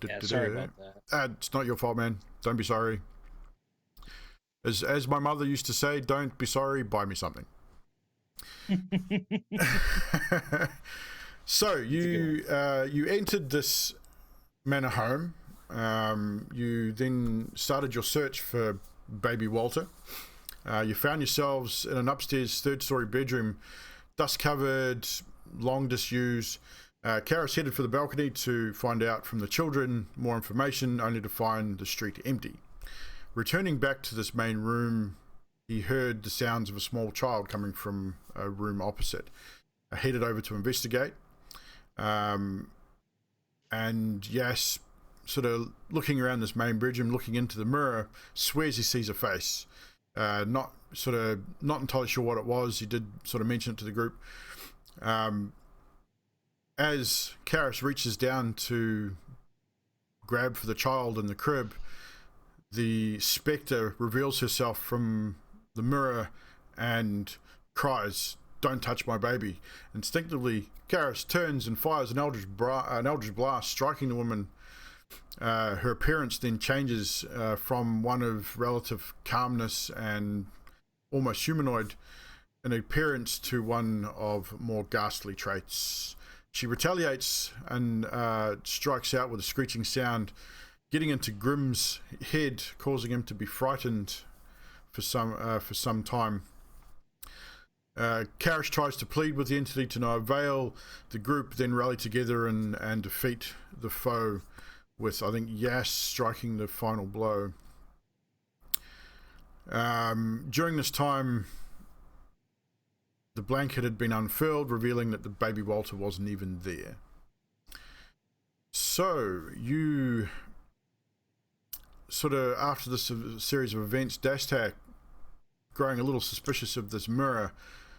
Yeah, sorry about that. It's not your fault, man. Don't be sorry. As my mother used to say, don't be sorry, buy me something. So you entered this manor home. You then started your search for baby Walter. You found yourselves in an upstairs third-story bedroom, dust-covered, long disused. Karis headed for the balcony to find out from the children more information, only to find the street empty. Returning back to this main room, he heard the sounds of a small child coming from a room opposite. Headed over to investigate. And Yas, sort of looking around this main bedroom, looking into the mirror, swears he sees a face. Not entirely sure what it was. He did sort of mention it to the group. As Karis reaches down to grab for the child in the crib, the spectre reveals herself from the mirror and cries, "Don't touch my baby." Instinctively, Karis turns and fires an eldritch blast, striking the woman. Her appearance then changes from one of relative calmness and almost humanoid in appearance to one of more ghastly traits. She retaliates and strikes out with a screeching sound, getting into Grimm's head, causing him to be frightened for some time. Karis tries to plead with the entity to no avail. The group then rally together and defeat the foe, with, I think, Yas striking the final blow. During this time, the blanket had been unfurled, revealing that the baby Walter wasn't even there. So, you sort of, after this series of events, Dastak, growing a little suspicious of this mirror,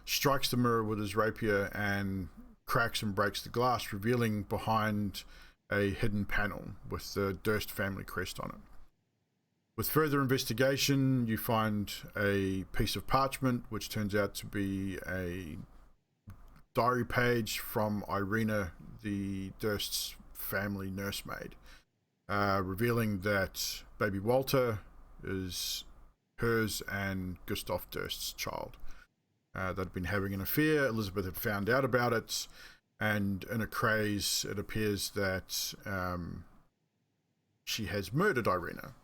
strikes the mirror with his rapier and cracks and breaks the glass, revealing behind a hidden panel with the Durst family crest on it. With further investigation, you find a piece of parchment, which turns out to be a diary page from Irina, the Durst's family nursemaid, revealing that baby Walter is hers and Gustav Durst's child. They'd been having an affair. Elizabeth had found out about it, and in a craze, it appears that she has murdered Irina.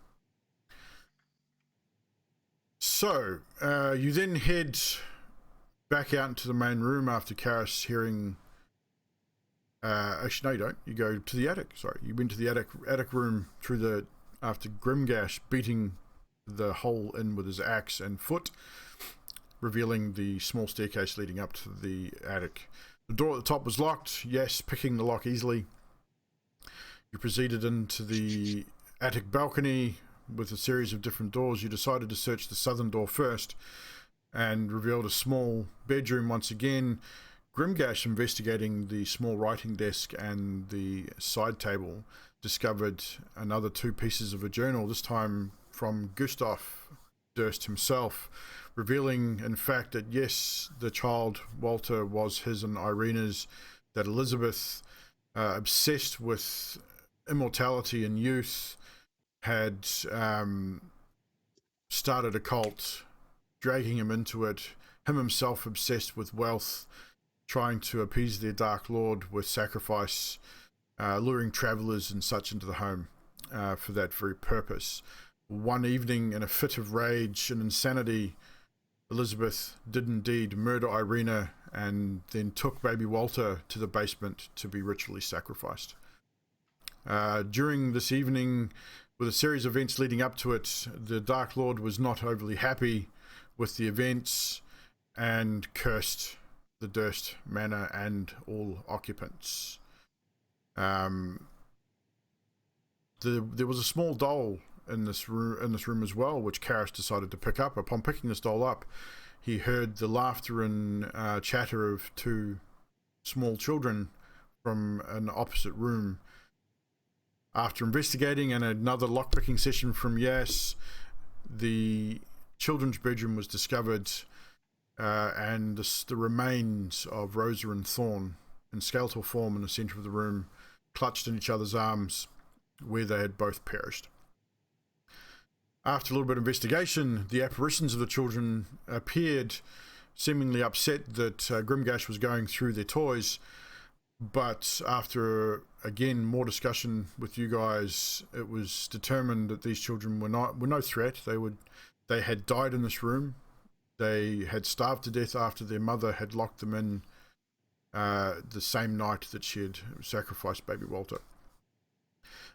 So, you then head back out into the main room after Karis hearing... actually, no, you don't. You go to the attic. Sorry, you went to the attic room after Grimgash beating the hole in with his axe and foot, revealing the small staircase leading up to the attic. The door at the top was locked. Yes, picking the lock easily. You proceeded into the attic balcony with a series of different doors. You decided to search the southern door first and revealed a small bedroom once again. Grimgash, investigating the small writing desk and the side table, discovered another 2 pieces of a journal, this time from Gustav Durst himself, revealing, in fact, that yes, the child, Walter, was his and Irina's, that Elizabeth, obsessed with immortality and youth, had started a cult, dragging him into it, him himself obsessed with wealth, trying to appease their Dark Lord with sacrifice, luring travellers and such into the home for that very purpose. One evening, in a fit of rage and insanity, Elizabeth did indeed murder Irina and then took baby Walter to the basement to be ritually sacrificed. During this evening, with a series of events leading up to it, the Dark Lord was not overly happy with the events and cursed the Durst manor and all occupants. There was a small doll in this room as well, which Karis decided to pick up. Upon picking this doll up, he heard the laughter and chatter of 2 small children from an opposite room. After investigating and another lockpicking session from Yas, the children's bedroom was discovered, and the remains of Rosa and Thorn in skeletal form in the centre of the room, clutched in each other's arms, where they had both perished. After a little bit of investigation, the apparitions of the children appeared, seemingly upset that Grimgash was going through their toys. But after, again, more discussion with you guys, it was determined that these children were no threat. They had died in this room. They had starved to death after their mother had locked them in the same night that she had sacrificed baby Walter.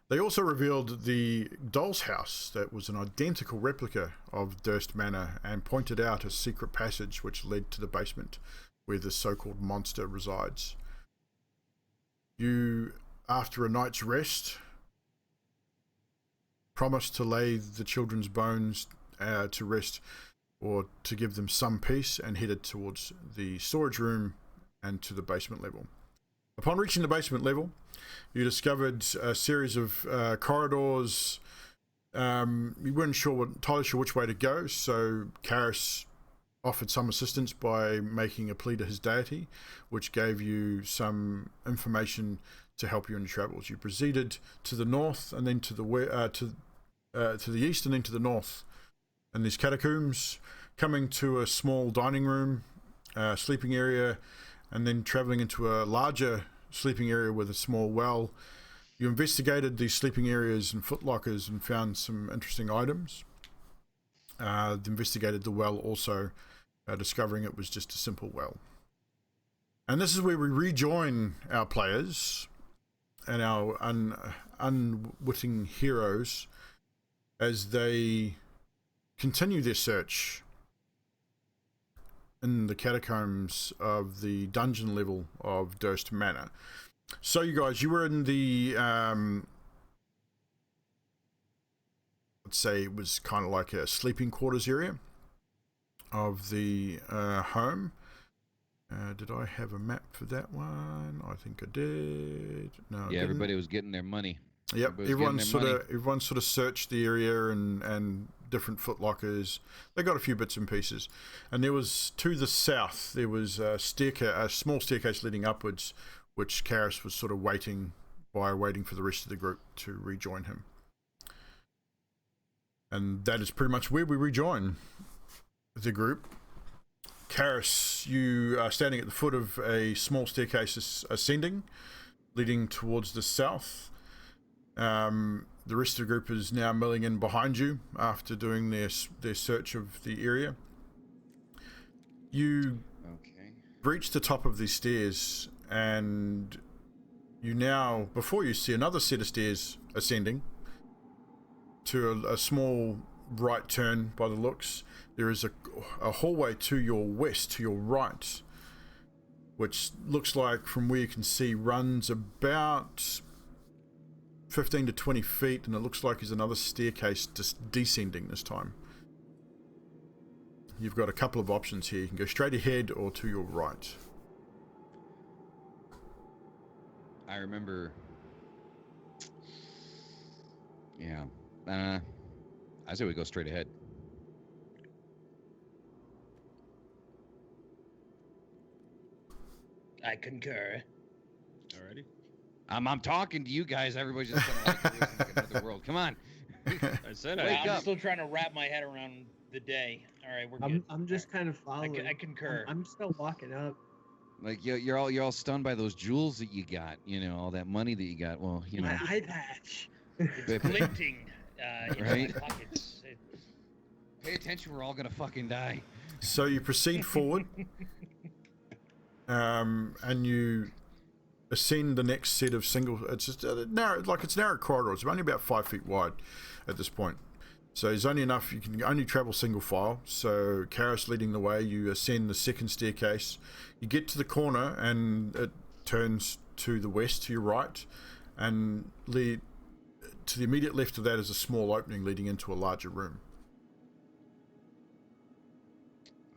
They also revealed the doll's house that was an identical replica of Durst Manor and pointed out a secret passage which led to the basement where the so-called monster resides. You, after a night's rest, promised to lay the children's bones to rest or to give them some peace, and headed towards the storage room and to the basement level. Upon reaching the basement level, you discovered a series of corridors. You weren't entirely sure which way to go, so Karis offered some assistance by making a plea to his deity, which gave you some information to help you in your travels. You proceeded to the north, and then to the east, and then to the north. In these catacombs, coming to a small dining room, sleeping area, and then traveling into a larger sleeping area with a small well. You investigated these sleeping areas and footlockers and found some interesting items. Investigated the well also, discovering it was just a simple well. And this is where we rejoin our players and our unwitting heroes as they continue their search in the catacombs of the dungeon level of Durst Manor. So you guys, you were in the let's say it was kind of like a sleeping quarters area of the home. Did I have a map for that one? I think I did. No, yeah, everybody was getting their money. Yep, everyone sort of searched the area and different footlockers. They got a few bits and pieces, and there was to the south there was a small staircase leading upwards, which Karis was sort of waiting for the rest of the group to rejoin him. And that is pretty much where we rejoin the group. Karis, you are standing at the foot of a small staircase ascending, leading towards the south. The rest of the group is now milling in behind you after doing their search of the area. You reach the top of these stairs, and you now, before you see another set of stairs ascending to a small right turn by the looks. There is a hallway to your west, to your right, which looks like, from where you can see, runs about 15 to 20 feet, and it looks like there's another staircase just descending this time. You've got a couple of options here. You can go straight ahead or to your right. I remember... Yeah. I say we go straight ahead. I concur. Alrighty. I'm talking to you guys. Everybody's just kind of like living in another world. Come on. I said I'm still trying to wrap my head around the day. All right, we're good. I'm just kind of following. I concur. I'm still walking up. Like you're all stunned by those jewels that you got. You know, all that money that you got. Well, you know. My eye patch. It's glinting in Right? my pockets. Pay attention. We're all gonna fucking die. So you proceed forward, and you ascend the next set of single. It's just narrow, like it's narrow corridors. It's only about 5 feet wide at this point. So there's only enough. You can only travel single file. So Karis leading the way. You ascend the second staircase. You get to the corner, and it turns to the west, to your right, and to the immediate left of that is a small opening leading into a larger room.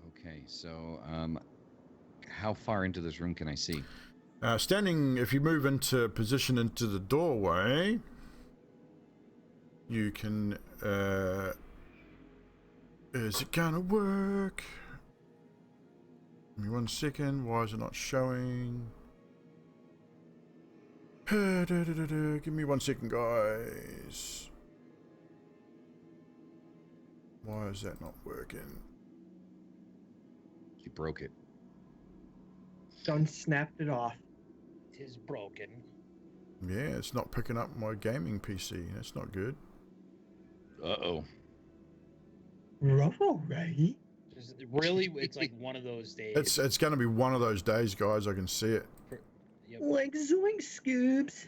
Okay, so how far into this room can I see? Standing, if you move into position into the doorway, you can. Is it gonna work? Give me 1 second. Why is it not showing? Give me 1 second, guys. Why is that not working? You broke it. Done snapped it off. Tis broken. Yeah, it's not picking up my gaming PC. That's not good. Uh-oh. Rough already. Really, it's like one of those days. It's going to be one of those days, guys. I can see it. Yep. Like zoink scoops.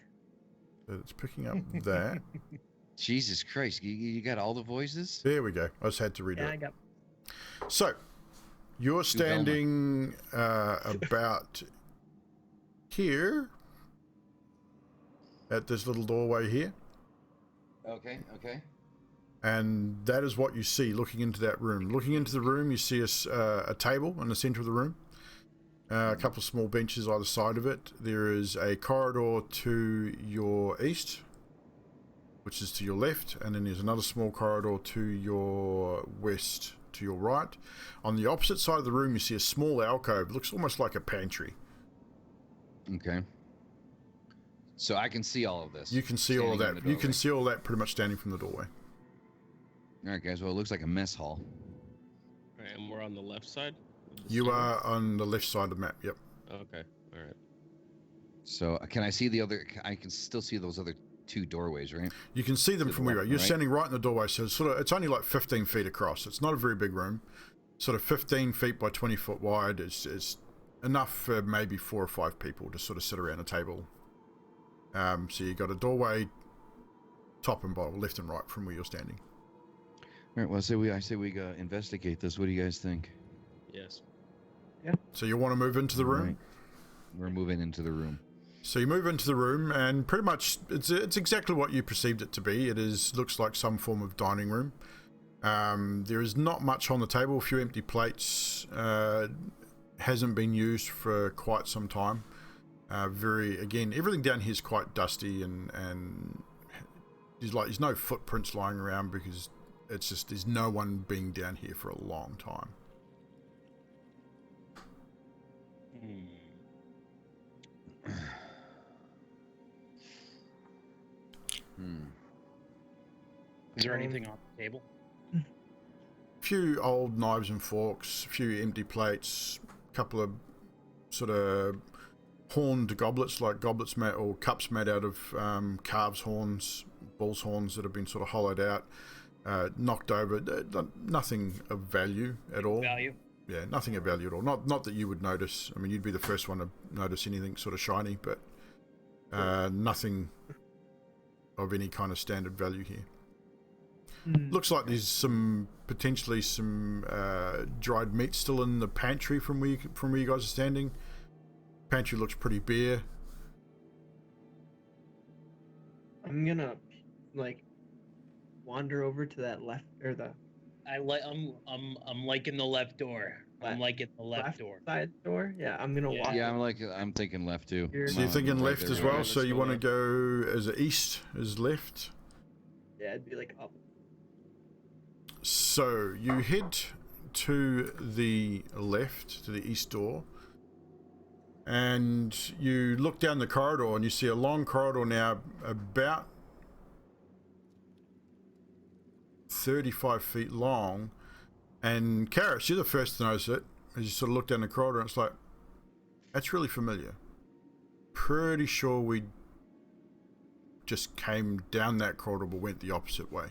It's picking up that. Jesus Christ. You got all the voices? There we go. I just had to redo Yeah, I it. got. So, you're standing about here at this little doorway here. Okay. And that is what you see looking into that room. Looking into the room, you see a table in the center of the room. A couple of small benches either side of it. There is a corridor to your east, which is to your left, and then there's another small corridor to your west, to your right. On the opposite side of the room, you see a small alcove. Looks almost like a pantry. Okay. So I can see all of this. You can see all of standing in that. the You can doorway. see all that pretty much standing from the doorway. All right, guys. Well, it looks like a mess hall. All right, and we're on the left side? of the You stairwell? are on the left side of the map. Yep. Okay, all right. So can I see the other? I can still see those other 2 doorways, right? You can see them To the from where you are. left, You're right? standing right in the doorway, so it's only like 15 feet across. It's not a very big room. Sort of 15 feet by 20 foot wide is enough for maybe 4 or 5 people to sort of sit around a table. So you got a doorway, top and bottom, left and right from where you're standing. All right. Well, I say we investigate this. What do you guys think? Yes. So you want to move into the room? Right. We're moving into the room. So you move into the room, and pretty much it's exactly what you perceived it to be. It looks like some form of dining room. There is not much on the table. A few empty plates. Hasn't been used for quite some time. Everything down here is quite dusty, and there's no footprints lying around because it's just there's no one being down here for a long time. Is there anything on the table? A few old knives and forks, a few empty plates, a couple of sort of horned goblets, like goblets made or cups made out of calves' horns, bull's horns that have been sort of hollowed out, knocked over. Nothing of value at all. Value? Yeah, nothing of value at all. Not that you would notice. I mean, you'd be the first one to notice anything sort of shiny, but nothing of any kind of standard value here. Looks like there's potentially some dried meat still in the pantry from where you guys are standing. Pantry looks pretty bare. I'm gonna wander over to that left or the I'm liking the left door. I'm liking the left door. side door. Yeah, I'm gonna walk. Yeah, I'm thinking left too. Here. So you're thinking Right left there, as right well. there. So you want to go as east as left. Yeah, it'd be like up. So you head to the left, to the east door, and you look down the corridor and you see a long corridor now about 35 feet long. And Karis, you're the first to notice it as you sort of look down the corridor, and it's like, that's really familiar. Pretty sure we just came down that corridor but went the opposite way.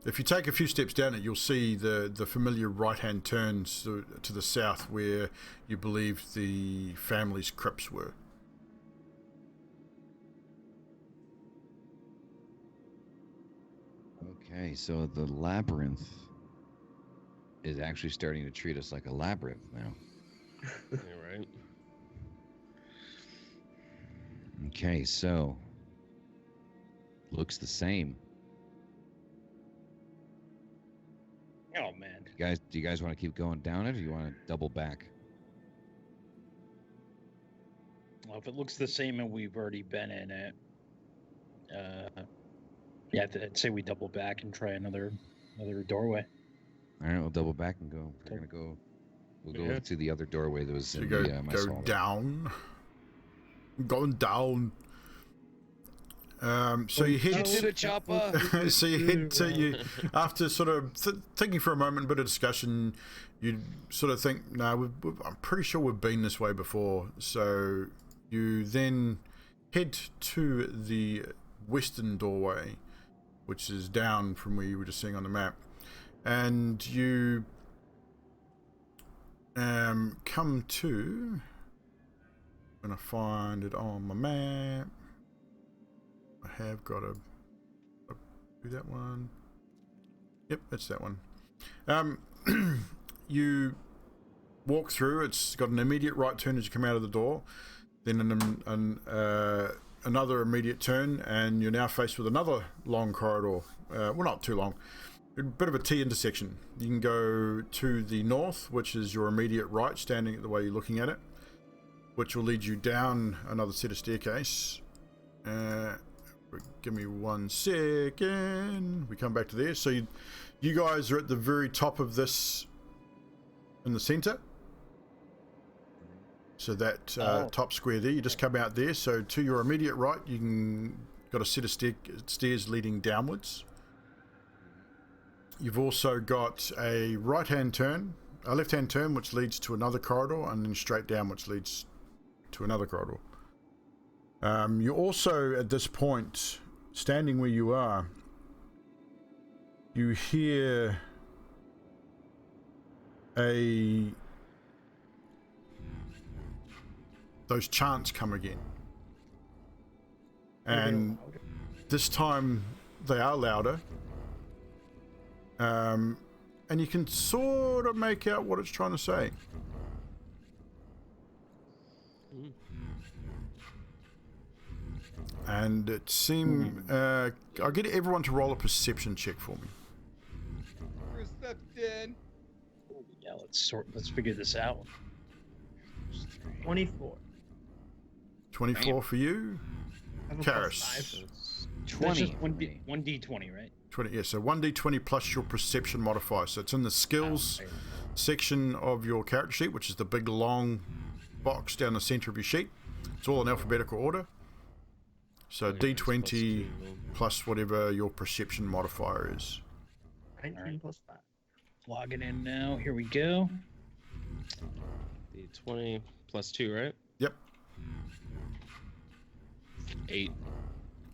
If you take a few steps down it, you'll see the familiar right-hand turns to the south where you believe the family's crypts were. Okay, so the labyrinth is actually starting to treat us like a labyrinth now. Yeah, right. Okay, so looks the same. Oh man. Do you guys want to keep going down it, or do you want to double back? Well, if it looks the same and we've already been in it, yeah, I'd say we double back and try another doorway. All right, we'll double back and go. We're gonna go We'll go Yeah. to the other doorway that was So in you the mess go hall. down. Going down. So you head. Get to the chopper. So you head to you after sort of thinking for a moment, a bit of discussion. You sort of think, no, I'm pretty sure we've been this way before. So you then head to the western doorway, which is down from where you were just seeing on the map, and you come to. I'm gonna find it on my map. I have got to do that one. Yep, it's that one. You walk through. It's got an immediate right turn as you come out of the door, then another immediate turn, and you're now faced with another long corridor. Well, not too long. A bit of a T intersection. You can go to the north, which is your immediate right, standing at the way you're looking at it, which will lead you down another set of staircase. Give me 1 second. We come back to there. So you guys are at the very top of this in the center. So that top square there, you just come out there. So to your immediate right, you can got a set of stairs leading downwards. You've also got a right-hand turn, a left-hand turn, which leads to another corridor, and then straight down, which leads to another corridor. You're also, at this point, standing where you are, you hear those chants come again. And this time they are louder. And you can sort of make out what it's trying to say. And it seemed... I'll get everyone to roll a perception check for me. Perception. Yeah, let's figure this out. 24. 24 for you. I have a Karis. +5. 20. That's just 1d20, right? 20, yeah, so 1d20 plus your perception modifier. So it's in the skills section of your character sheet, which is the big long box down the center of your sheet. It's all in alphabetical order. So d20 plus whatever your perception modifier is. 19 +5. Logging in now. Here we go. D20 plus 2, right? Yep. 8.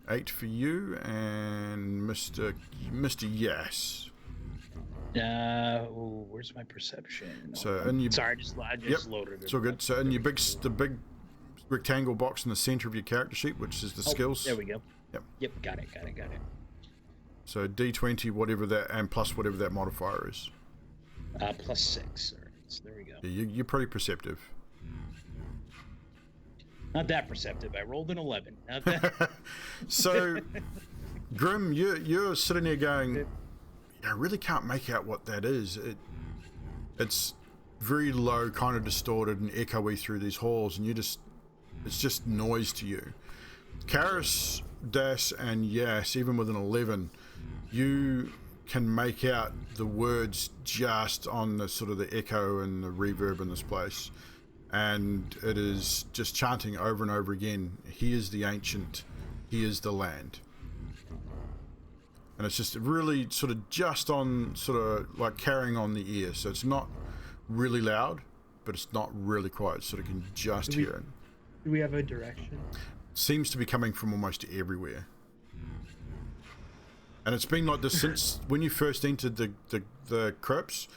8 for you, and Mr. Yes. Where's my perception? So in your Sorry, I just loaded it. it's all good. So in your the big rectangle box in the center of your character sheet, which is the skills. There we go. Yep. Got it. So d20, whatever that, and plus whatever that modifier is. +6. All right, so there we go. Yeah, you're pretty perceptive. Not that perceptive. I rolled an 11. Not that. So, Grim, you're sitting there going, I really can't make out what that is. It's very low, kind of distorted and echoey through these halls, and it's just noise to you. Karis, Das, and Yas, even with an 11, you can make out the words just on the sort of the echo and the reverb in this place. And it is just chanting over and over again, he is the ancient, he is the land. And it's just really sort of just on, sort of like carrying on the ear. So it's not really loud, but it's not really quiet, so you can just hear it. Do we have a direction? Seems to be coming from almost everywhere. And it's been like this since when you first entered the crypts.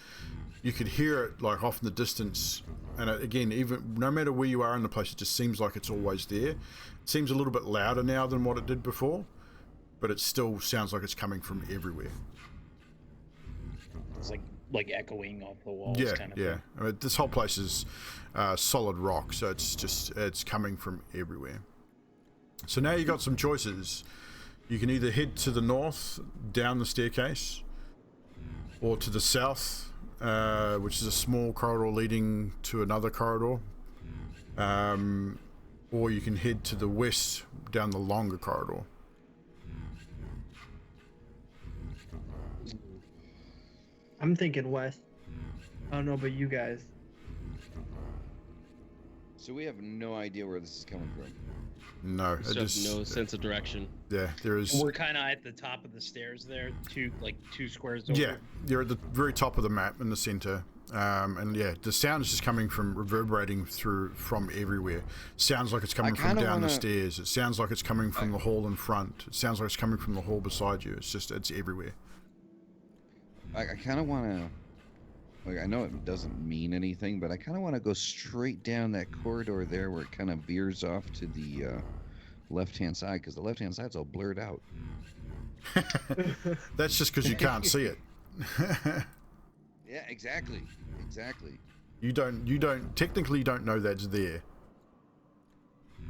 You could hear it like off in the distance, and again, even no matter where you are in the place, it just seems like it's always there. It seems a little bit louder now than what it did before, but it still sounds like it's coming from everywhere. It's like echoing off the walls. Yeah, kind of yeah. thing. I mean, this whole place is solid rock, so it's coming from everywhere. So now you got some choices. You can either head to the north down the staircase, or to the south, which is a small corridor leading to another corridor, or you can head to the west down the longer corridor. I'm thinking west. I don't know about you guys. So we have no idea where this is coming from. No, We still have no sense of direction. Yeah, there is. We're kind of at the top of the stairs there, two squares over. Yeah, you're at the very top of the map in the center. And yeah, the sound is just coming from reverberating from everywhere. Sounds like it's coming from down the stairs. It sounds like it's coming from the hall in front. It sounds like it's coming from the hall beside you. It's everywhere. I kind of want to. Like, I know it doesn't mean anything, but I kind of want to go straight down that corridor there where it kind of veers off to the left-hand side, because the left-hand side's all blurred out. That's just because you can't see it. Yeah, exactly. You technically don't know that's there.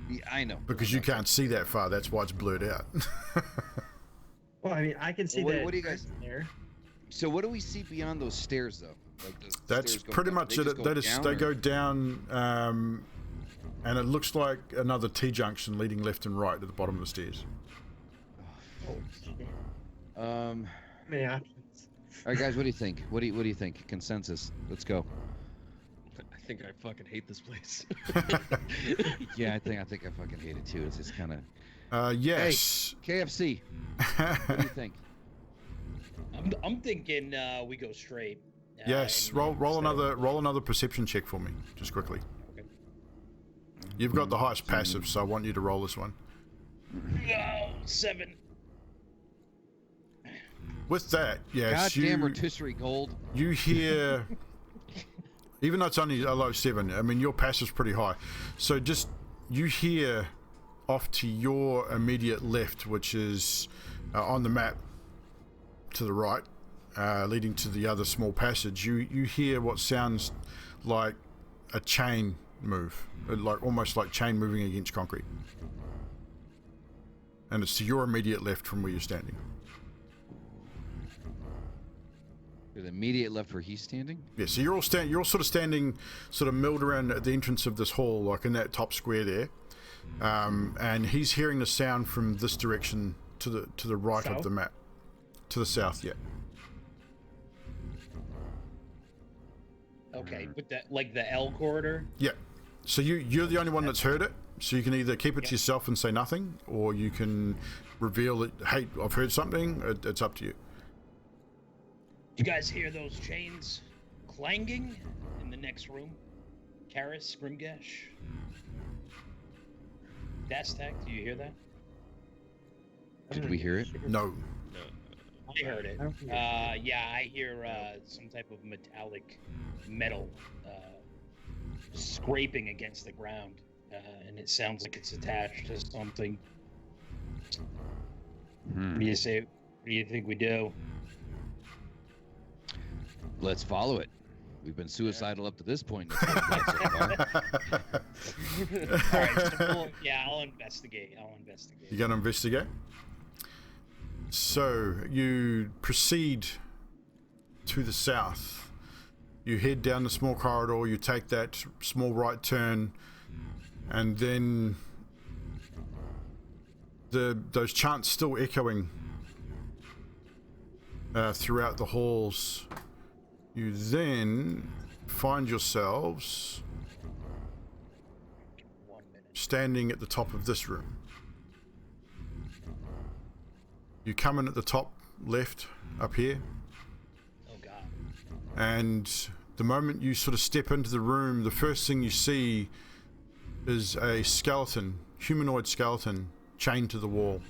Yeah, I know. Because you can't see that far. That's why it's blurred out. Well, I mean, I can see that. What do you guys there? So what do we see beyond those stairs, though? Like that's stairs pretty down. much it. They go down, and it looks like another T-junction leading left and right at the bottom of the stairs. Oh, shit. Many options. All right, guys, what do you think? What do you think? Consensus. Let's go. I think I fucking hate this place. Yeah, I think I fucking hate it too. It's just kind of. Yes. Hey, KFC. What do you think? I'm thinking we go straight. Yes. Roll another perception check for me, just quickly. Okay. You've got the highest passive, so I want you to roll this one. Oh, 7. With that, yes, Goddamn rotisserie gold. You hear, even though it's only a low 7, I mean your passive's pretty high. So just you hear off to your immediate left, which is on the map to the right, leading to the other small passage. You hear what sounds like a chain move, like almost like chain moving against concrete, and it's to your immediate left from where you're standing. The immediate left where he's standing? Yeah, so you're all sort of standing, sort of milled around at the entrance of this hall, like in that top square there. And he's hearing the sound from this direction to the right South? of the map. To the south, yeah. Okay, but that like the L corridor. Yeah. So you're the only one that's heard it. So you can either keep it to yourself and say nothing, or you can reveal that, hey, I've heard something. It's up to you. You guys hear those chains clanging in the next room? Karis, Grimgash, Dastak, do you hear that? Did we hear it? No. I heard it. I don't hear it. Yeah, I hear some type of metallic metal scraping against the ground, and it sounds like it's attached to something. What do you say? What do you think we do? Let's follow it. We've been suicidal up to this point. So far. All right, so I'll investigate. You're going to investigate? So you proceed to the south. You head down the small corridor, you take that small right turn, and then those chants still echoing throughout the halls. You then find yourselves standing at the top of this room. You come in at the top left up here. Oh God. And the moment you sort of step into the room, the first thing you see is a skeleton, humanoid skeleton, chained to the wall.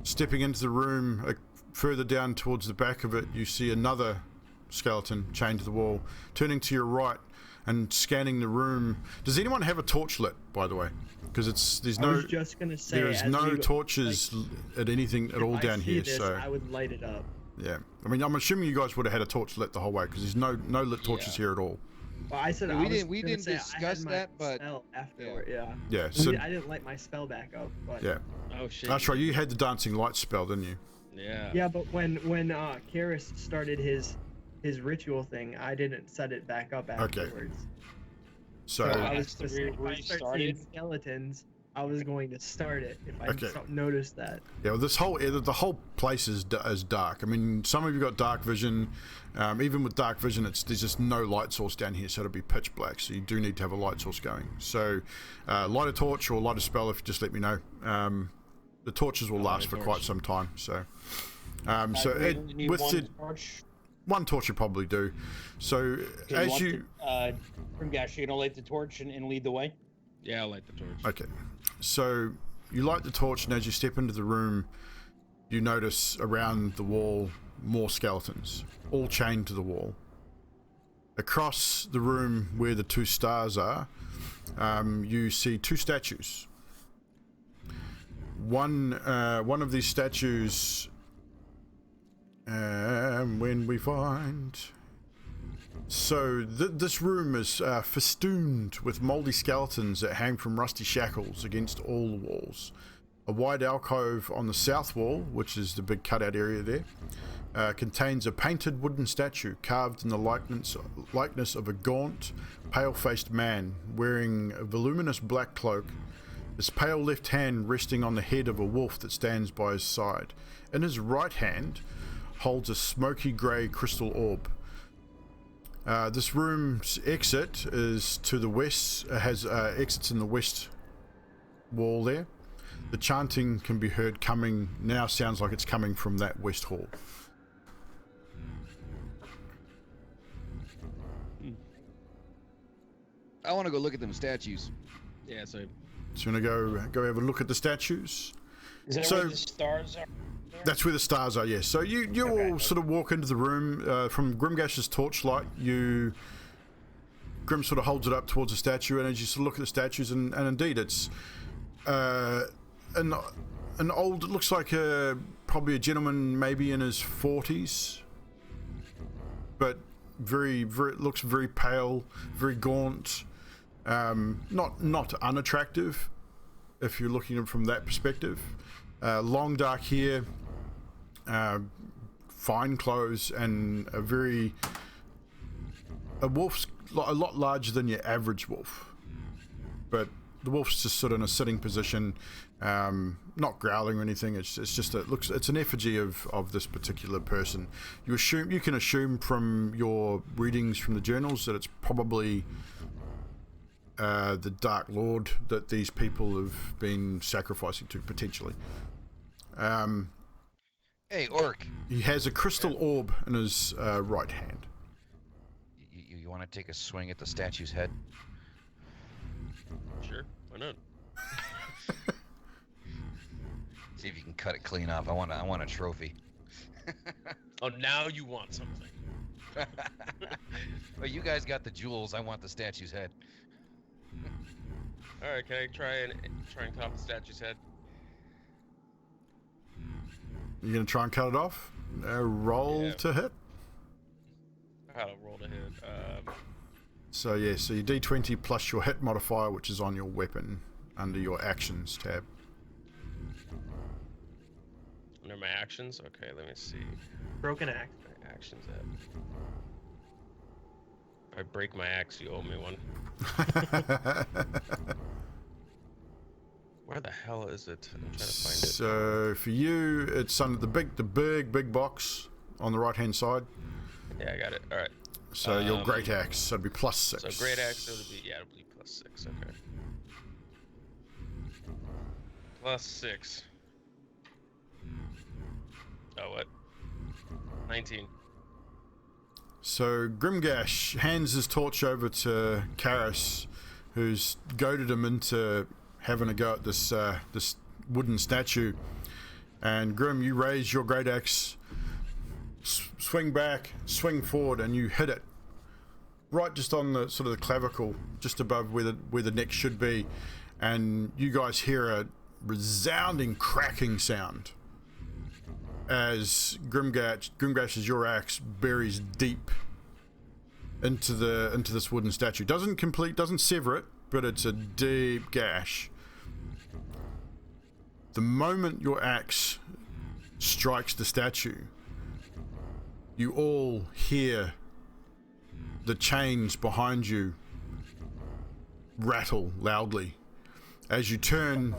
Stepping into the room, further down towards the back of it, you see another skeleton chained to the wall. Turning to your right and scanning the room. Does anyone have a torch lit, by the way? Because I was just gonna say, there is no torches at anything at all down here. This, so I would light it up. yeah, I mean, I'm assuming you guys would have had a torch lit the whole way because there's no lit torches here at all. Well, I said we didn't discuss that, but afterward, yeah. Yeah, so I didn't light my spell back up, but yeah, Oh shit. that's right. You had the dancing light spell, didn't you? Yeah. yeah. But when Karis started his ritual thing, I didn't set it back up afterwards. So I was That's the just saying, where if I you start started? seeing skeletons, I was going to start it if I Okay. noticed that. Yeah, well, the whole place is dark. I mean, some of you got dark vision. Even with dark vision, there's just no light source down here, so it'll be pitch black. So you do need to have a light source going. So light a torch or light a spell if you just let me know. The torches will last for quite some time. So, with one torch you probably do. So Okay, Grimgash, you gonna light the torch and lead the way? Yeah, I'll light the torch. Okay, so you light the torch, and as you step into the room, you notice around the wall more skeletons, all chained to the wall. Across the room where the two stars are, you see two statues. One of these statues, when we find... So this room is festooned with mouldy skeletons that hang from rusty shackles against all the walls. A wide alcove on the south wall, which is the big cutout area there, contains a painted wooden statue carved in the likeness of a gaunt, pale-faced man wearing a voluminous black cloak, his pale left hand resting on the head of a wolf that stands by his side. In his right hand holds a smoky grey crystal orb. This room's exit is to the west, has exits in the west wall there. The chanting can be heard sounds like it's coming from that west hall. I want to go look at them statues. Yeah, so So you want to go have a look at the statues? Is that where the stars are? That's where the stars are, yes. So you Okay. all sort of walk into the room from Grimgash's torchlight. Grim sort of holds it up towards the statue, and as you sort of look at the statues, and indeed it's an old. It looks like probably a gentleman, maybe in his 40s, but very looks very pale, very gaunt, not unattractive if you're looking at it from that perspective. Long dark hair, fine clothes, and a wolf's a lot larger than your average wolf, but the wolf's just sort of in a sitting position, not growling or anything. It's just it's an effigy of this particular person. You can assume from your readings from the journals that it's probably the Dark Lord that these people have been sacrificing to, potentially. Hey, Orc. He has a crystal orb in his right hand. You want to take a swing at the statue's head? sure, why not? See if you can cut it clean off. I want a trophy. Oh, now you want something. Well, you guys got the jewels. I want the statue's head. All right, can I try and cut off the statue's head? You're gonna try and cut it off? Roll to hit. How to roll to hit? So your D20 plus your hit modifier, which is on your weapon under your actions tab. Under my actions? Okay, let me see. Broken axe. My actions at. If I break my axe, you owe me one. Where the hell is it? I'm trying to find it. So for you, it's under the big box on the right hand side. Yeah, I got it. All right. So your great axe, so it'd be +6. So great axe, it'll be +6. Okay. +6. Oh, what? 19. So Grimgash hands his torch over to Karis, who's goaded him into having a go at this wooden statue. And Grim, you raise your great axe, swing back, swing forward, and you hit it right just on the sort of the clavicle, just above where the neck should be. And you guys hear a resounding cracking sound as Grimgash's your axe buries deep into this wooden statue. Doesn't sever it, but it's a deep gash. The moment your axe strikes the statue, you all hear the chains behind you rattle loudly, As you turn,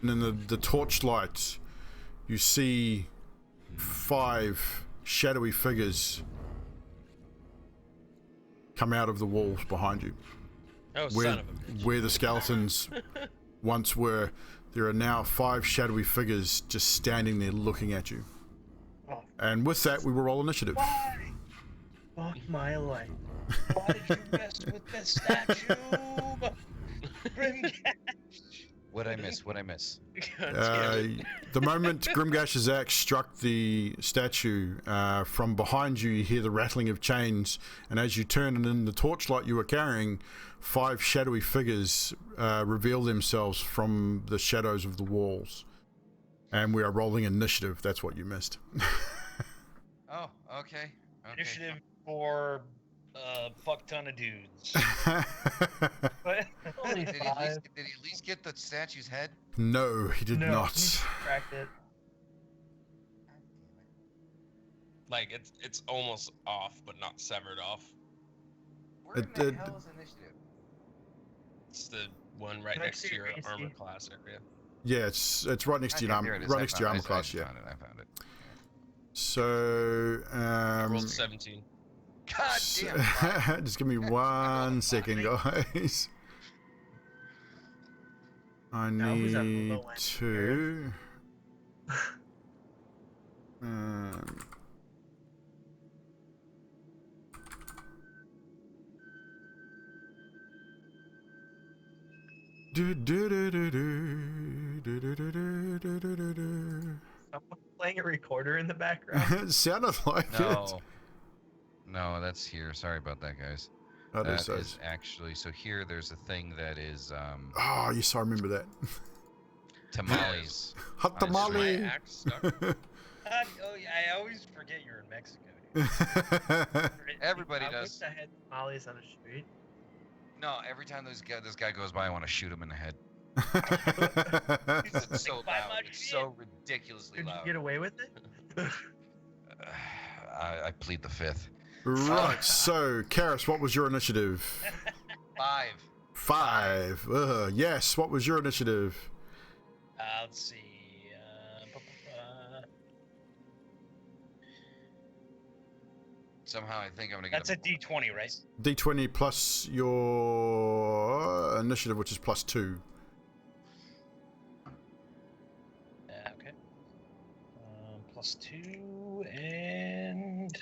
and in the torchlight, you see 5 shadowy figures come out of the walls behind you. Oh, son of a bitch. Where the skeletons once were, there are now 5 shadowy figures just standing there looking at you. Oh, And with that, we will roll initiative. why? Fuck my life. Why did you mess with the statue? Grimgash. What'd I miss? What'd I miss? God damn it. The moment Grimgash's axe struck the statue, from behind you, you hear the rattling of chains, and as you turn and in the torchlight you were carrying, 5 shadowy figures reveal themselves from the shadows of the walls. And we are rolling initiative. That's what you missed. Oh, okay. Initiative for fuck ton of dudes. But Only Did he, 5. did he at least get the statue's head? No, he did No, not. he subtracted it. Like it's almost off, but not severed off. Where in It the did- hell is initiative? It's the one right Next next to to your your AC. armor class area. Yeah, it's right next to your Okay, there armor, it is. right I next to your found armor it. class. Yeah. I found it. So, I rolled 17. God damn. just give me 1 second, guys. I Now who's at the need low end to. Um, Someone playing a recorder in the background. It sounded like it. No. No, that's here. Sorry about that, guys. That That is is actually, so here there's a thing that is Oh, yes, I remember that. tamales. Hot I Is my tamale. axe stuck? oh, yeah, I always forget you're in Mexico. Dude. Everybody I does. wish I had tamales on the street. No, every time this guy goes by, I want to shoot him in the head. It's It's so like, "Buy my loud. It's shit." so ridiculously Could you loud. get away with it? I plead the 5th. Right, so, Karis, what was your initiative? 5. 5. Yes, what was your initiative? Let's see. Somehow I think I'm gonna get That's a D20, right? D20 plus your initiative, which is +2. Okay. +2 and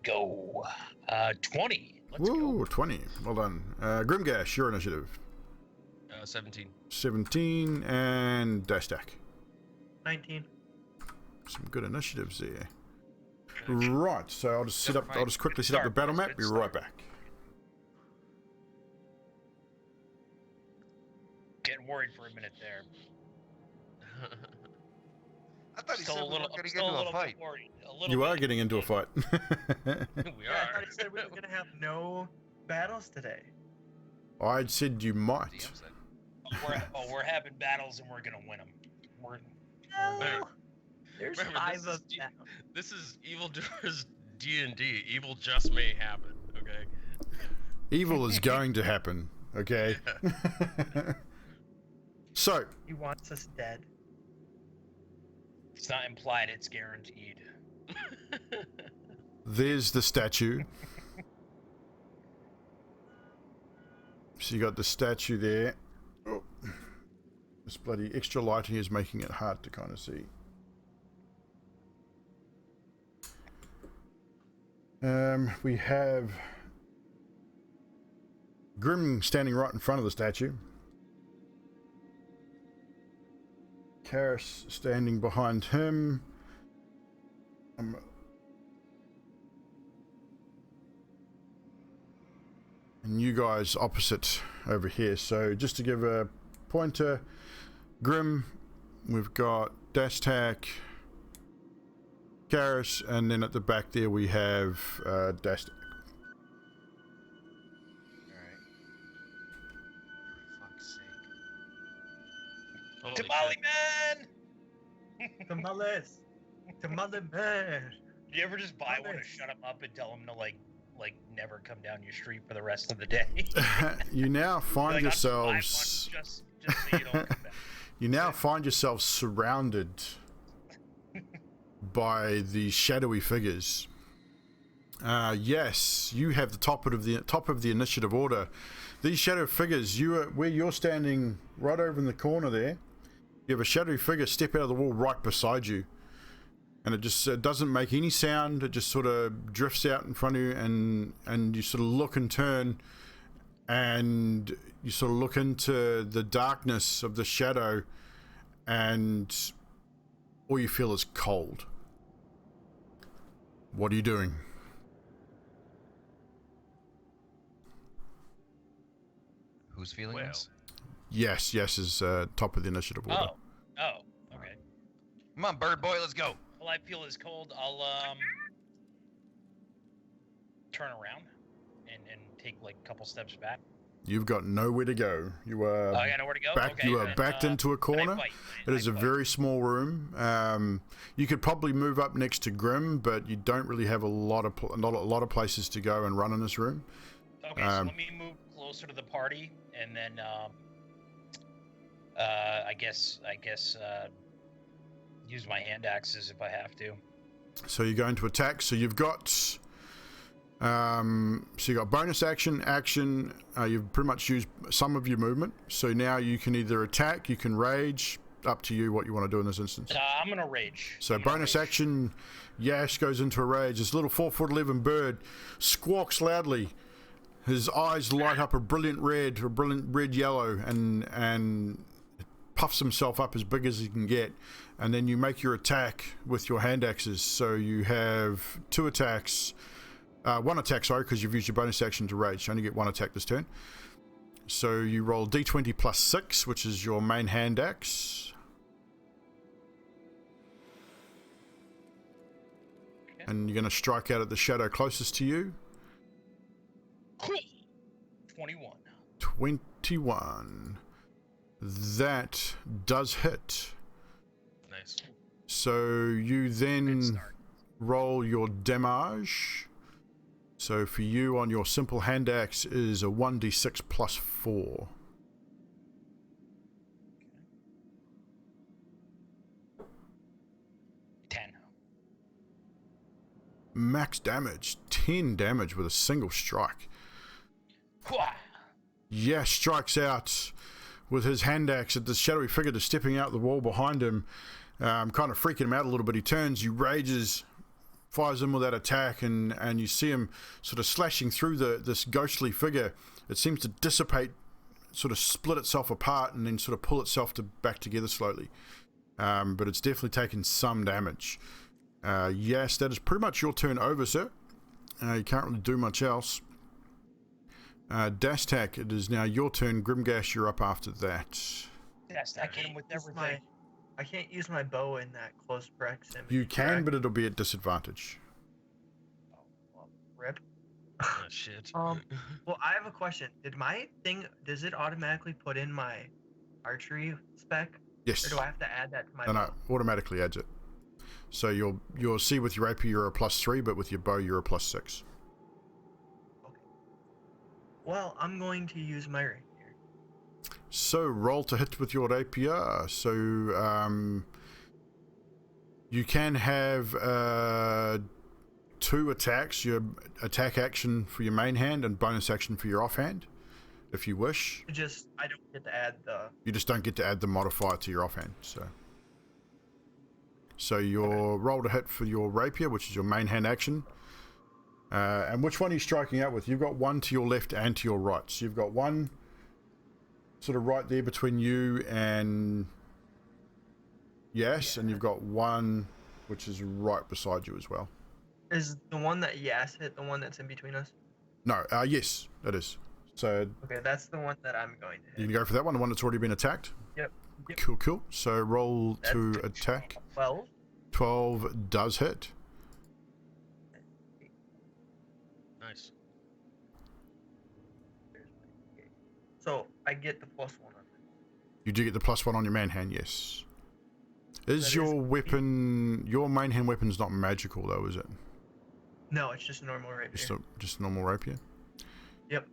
go. 20. Let's Woo, go. 20. Well done. Grimgash, your initiative. 17. 17, and Dastak. 19. Some good initiatives there. Right, so I'll just Never mind. quickly set up the Start, battle boys, map. good Be start. right back. Getting worried for a minute there. I thought he Still said a we little, weren't gonna I'm get still a into a little fight. bit worried. A little You bit. are getting into a fight. We Yeah, I are. thought he said we were going to have no battles today. I'd said you might. DM said. We're having battles and we're gonna win them. We're No. There's Remember, 5 this of is them. This is Evildoa's D&D. Evil just may happen, okay? Evil is going to happen, okay? So, He wants us dead. It's not implied, it's guaranteed. there's the statue. So you got the statue there. Oh, this bloody extra lighting is making it hard to kind of see. We have Grim standing right in front of the statue. Karis standing behind him. And you guys opposite over here. So just to give a pointer, Grim, we've got Dastak, Karis, and then at the back there we have Dastak. Alright. For fuck's sake. Holy Tamale shit. man! Tamales. Tamale man. Do you ever just buy one to Tamales. shut him up and tell him to like like never come down your street for the rest of the day. You now find Like, yourselves. just so you don't come back. You now find yourselves surrounded by the shadowy figures. Yes, you have the top of the initiative order. These shadow figures, where you're standing right over in the corner there, you have a shadowy figure step out of the wall right beside you, and it just doesn't make any sound. It just sort of drifts out in front of you, and you sort of look and turn, and you sort of look into the darkness of the shadow, and all you feel is cold. What are you doing? Who's feeling Well. this? Yes is top of the initiative order. Oh, okay. Come on, bird boy, let's go. Well, I feel as cold. I'll turn around and take like a couple steps back. You've got nowhere to go. You are I got nowhere to go. Okay, you are then, backed into a can I corner. fight? It is a very small room. You could probably move up next to Grim, but you don't really have a lot of places to go and run in this room. Okay, so let me move closer to the party, and then I guess use my hand axes if I have to. So you're going to attack. So you've got bonus action. You've pretty much used some of your movement. So now you can either attack, you can rage. Up to you what you want to do in this instance. I'm gonna rage. So bonus action, Yash goes into a rage. This little 4'11" bird squawks loudly. His eyes light up a brilliant red yellow, and puffs himself up as big as he can get. And then you make your attack with your hand axes. So you have two attacks. One attack, sorry, because you've used your bonus action to rage. You only get one attack this turn. So you roll d20 plus 6, which is your main hand axe. Okay. And you're going to strike out at the shadow closest to you. 21. 21. That does hit. Nice. So you then roll your damage. So for you on your simple hand axe is a 1d6 plus 4. Okay. 10. Max damage. 10 damage with a single strike. Yeah, strikes out with his hand axe at the shadowy figure that's stepping out the wall behind him, kind of freaking him out a little bit. He turns, he rages, fires in with that attack, and you see him sort of slashing through this ghostly figure. It seems to dissipate, sort of split itself apart, and then sort of pull itself back together slowly. But it's definitely taken some damage. Yes, that is pretty much your turn over, sir. You can't really do much else. Dastak, it is now your turn. Grimgash, you're up after that. Dastak, hit him with everything. I can't use my bow in that close proximity. You can, correct? but it'll be at disadvantage. Oh, well, rip. Oh, shit. Well, I have a question. Does it automatically put in my archery spec? Yes. Or do I have to add that to my No, bow? automatically adds it. So you'll see with your rapier you're a +3, but with your bow you're a +6. Okay. Well, I'm going to use my rapier. So roll to hit with your rapier. So you can have 2 attacks. Your attack action for your main hand and bonus action for your offhand, if you wish. I don't get to add the... You just don't get to add the modifier to your offhand. So your roll to hit for your rapier, which is your main hand action. And which one are you striking out with? You've got one to your left and to your right. So you've got one sort of right there between you and Yas, and you've got one which is right beside you as well. Is the one that Yas hit the one that's in between us? No, yes, it is. So Okay, that's the one that I'm going to hit. you can go for that one, the one that's already been attacked. Yep. Cool. So roll to attack. 12. 12 does hit. Nice. So I get the +1 on it. You do get the +1 on your main hand, yes. Is That your is- weapon, your main hand weapon's not magical though, is it? No, it's just a normal rapier. Just a normal rapier. Yep.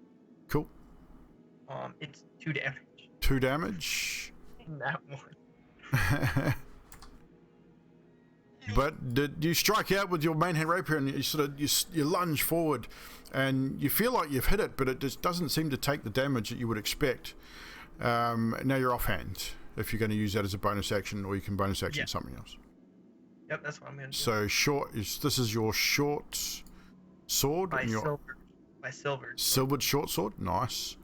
Cool. It's 2 damage. 2 damage. That one. But did you strike out with your main hand rapier and you lunge forward, and you feel like you've hit it, but it just doesn't seem to take the damage that you would expect. Now you're offhand. If you're going to use that as a bonus action, or you can bonus action something else. Yep, that's what I'm going to do. So this is your short sword. My silver. Silvered short sword. Nice.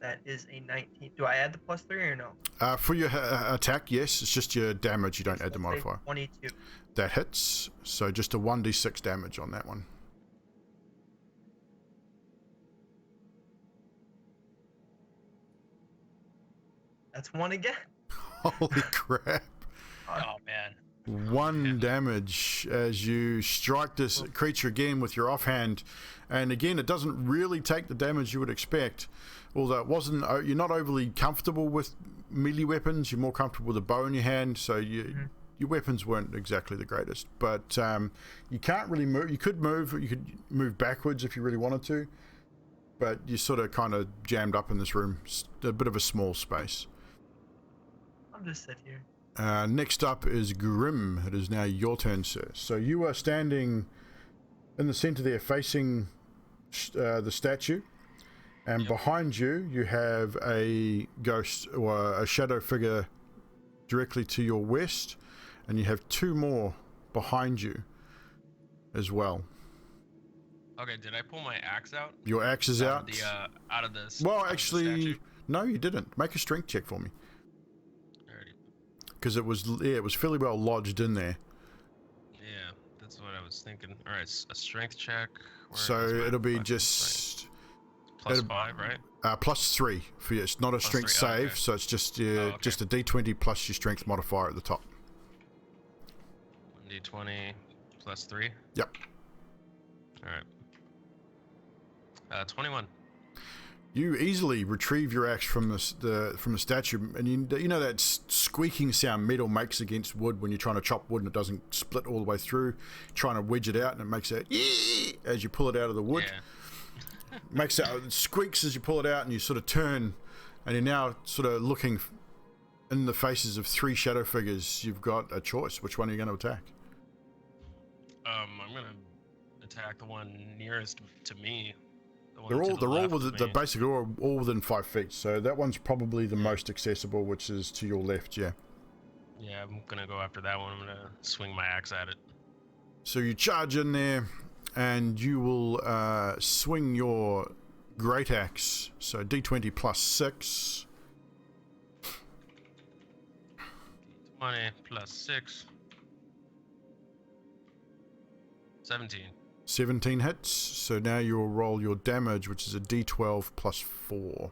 That is a 19. Do I add the +3 or no? For your attack, yes. It's just your damage. You don't add the modifier. 22. That hits. So just a 1d6 damage on that one. That's 1 again. Holy crap. Oh man. 1 damage as you strike this creature again with your offhand, and again it doesn't really take the damage you would expect, although it wasn't. You're not overly comfortable with melee weapons. You're more comfortable with a bow in your hand, so your weapons weren't exactly the greatest. But you can't really move. You could move backwards if you really wanted to, but you're sort of kind of jammed up in this room. It's a bit of a small space. I'll just sit here. Next up is Grim. It is now your turn, sir. So you are standing in the center there facing the statue, and behind you you have a ghost or a shadow figure directly to your west, and you have 2 more behind you as well. Okay, did I pull my axe out? Your axe is out. Out of this. Well, actually, no, you didn't. Make a strength check for me. Because it was fairly well lodged in there. Yeah, that's what I was thinking. All right, a strength check. So it'll be just +5, right? +3 for you. It's not a strength save, okay. so it's just just a d20 plus your strength modifier at the top. 1d20 +3. Yep. All right. 21. You easily retrieve your axe from the statue, and you know that squeaking sound metal makes against wood when you're trying to chop wood and it doesn't split all the way through. Trying to wedge it out and it makes that as you pull it out of the wood. Yeah. It squeaks as you pull it out, and you sort of turn, and you're now sort of looking in the faces of 3 shadow figures. You've got a choice. Which one are you going to attack? I'm gonna attack the one nearest to me. They're basically all within 5 feet, so that one's probably the most accessible, which is to your left. Yeah, I'm gonna go after that one. I'm gonna swing my axe at it. So you charge in there, and you will swing your great axe. So d20 +6. D20 +6. 17. 17 hits, so now you will roll your damage, which is a d12 +4.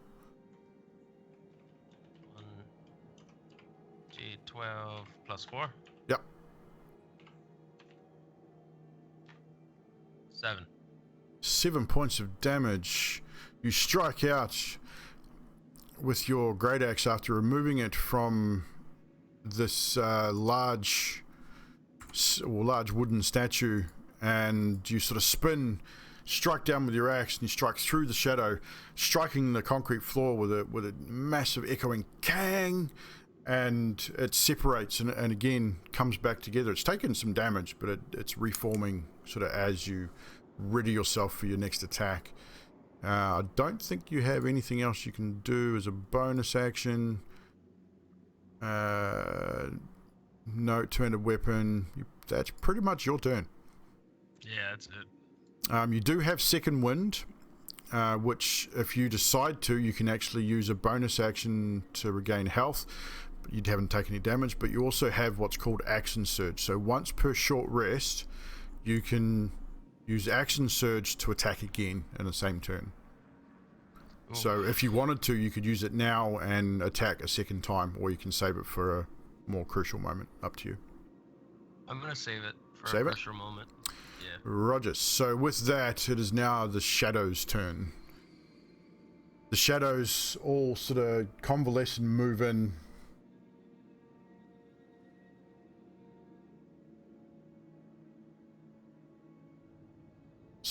1d12 +4? Yep. 7. 7 points of damage. You strike out with your great axe after removing it from this large wooden statue, and you sort of spin, strike down with your axe, and you strike through the shadow, striking the concrete floor with a massive echoing kang, and it separates and again comes back together. It's taken some damage, but it's reforming sort of as you ready yourself for your next attack. I don't think you have anything else you can do as a bonus action. No, two-handed weapon. That's pretty much your turn. Yeah, that's it. You do have second wind, which if you decide to, you can actually use a bonus action to regain health. You haven't taken any damage, but you also have what's called action surge. So once per short rest, you can use action surge to attack again in the same turn. Ooh. So if you wanted to, you could use it now and attack a second time, or you can save it for a more crucial moment. Up to you. I'm gonna save it for Save a it? crucial moment. Yeah. Roger. So with that, it is now the shadows' turn. The shadows all sort of convalesce and move in.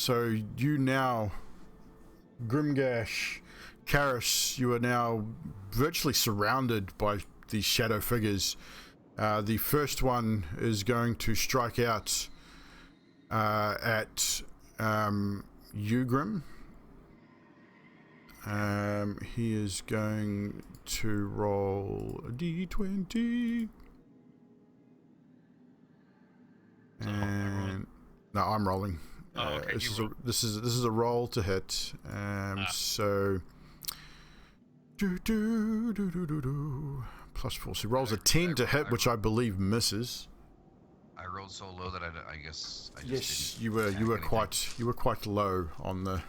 So you now, Grimgash, Karis, you are now virtually surrounded by these shadow figures. The first one is going to strike out at you, Grim. He is going to roll a d20. And no, I'm rolling. Oh, okay. This is a roll to hit. So plus 4. So he rolls a 10 to hit, which I believe misses. I rolled so low that I guess I just Yes, didn't you were attack anything. quite low on the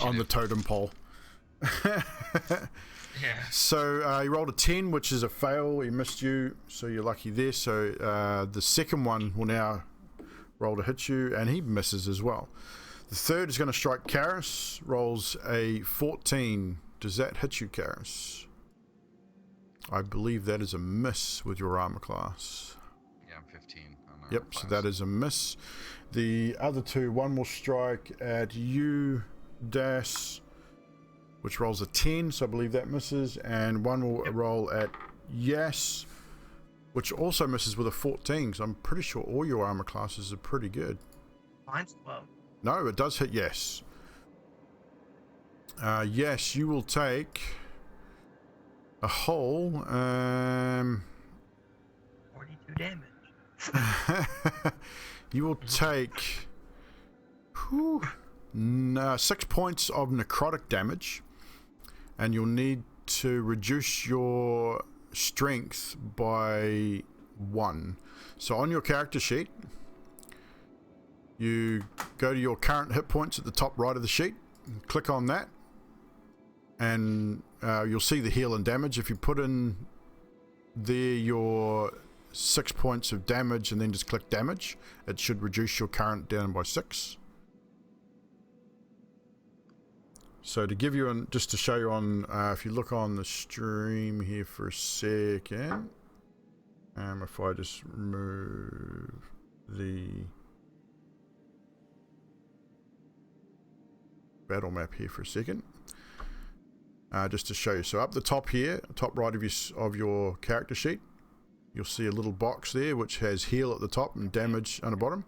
on the totem pole. Yeah. So he rolled a 10, which is a fail. He missed you, so you're lucky there. So the second one will now roll to hit you, and he misses as well. The third is going to strike Karis. Rolls a 14. Does that hit you, Karis? I believe that is a miss with your armor class. Yeah, I'm 15 on armor Yep, so class. that is a miss. The other two, one will strike at you, Das, which rolls a 10, so I believe that misses, and one will roll at Yas, which also misses with a 14, so I'm pretty sure all your armor classes are pretty good. Mine's 12. No, it does hit Yes. Yes, you will take a whole 42 damage. you will take 6 points of necrotic damage, and you'll need to reduce your strength by 1. So on your character sheet, you go to your current hit points at the top right of the sheet, click on that, and you'll see the heal and damage. If you put in there your 6 points of damage and then just click damage, it should reduce your current down by 6. So to give you just to show you on, if you look on the stream here for a second, if I just remove the battle map here for a second, just to show you. So up the top here, top right of your character sheet, you'll see a little box there which has heal at the top and damage on the bottom.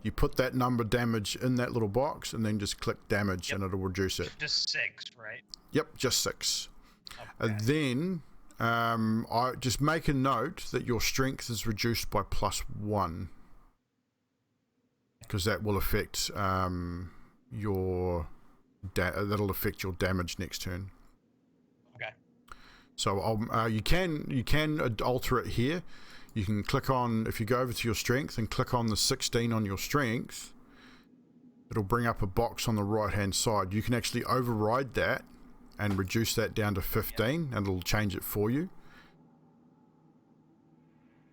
You put that number damage in that little box and then just click damage, and it'll reduce it. Just 6, right? Yep, just 6. Okay. And then I just make a note that your strength is reduced by +1, because that will affect that'll affect your damage next turn. Okay. So you can alter it here. You can click on, if you go over to your strength and click on the 16 on your strength, it'll bring up a box on the right hand side. You can actually override that and reduce that down to 15, and it'll change it for you.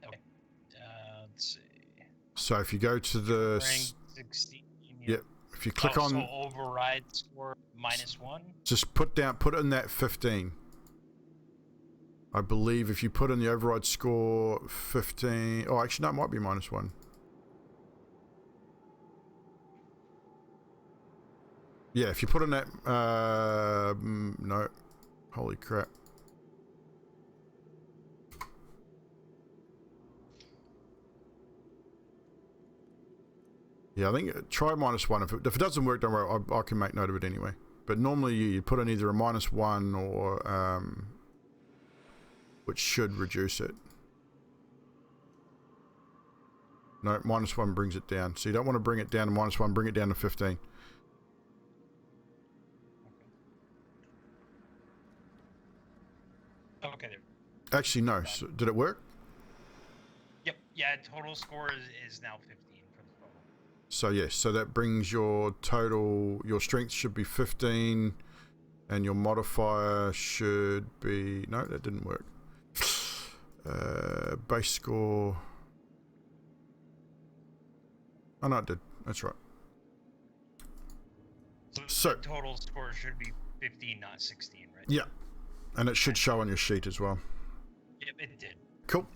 Okay. Let's see. So if you go to the Rank 16. yep, if you click on, So override score -1. just put in that 15. I believe if you put in the override score 15, oh actually no, it might be -1. Yeah, if you put in that no, holy crap. Yeah, I think try -1. If it doesn't work, don't worry, I can make note of it anyway. But normally you put in either a -1 or which should reduce it. No, -1 brings it down. So you don't want to bring it down to -1, bring it down to 15. Okay. There. Actually, no. So, did it work? Yep. Yeah. Total score is now 15 for the total. So yes, so that brings your total, your strength should be 15, and your modifier should be, no, that didn't work. Base score. Oh no, it did. That's right. So the total score should be 15, not 16, right? yeah, and it should show on your sheet as well. Yep, it did. Cool.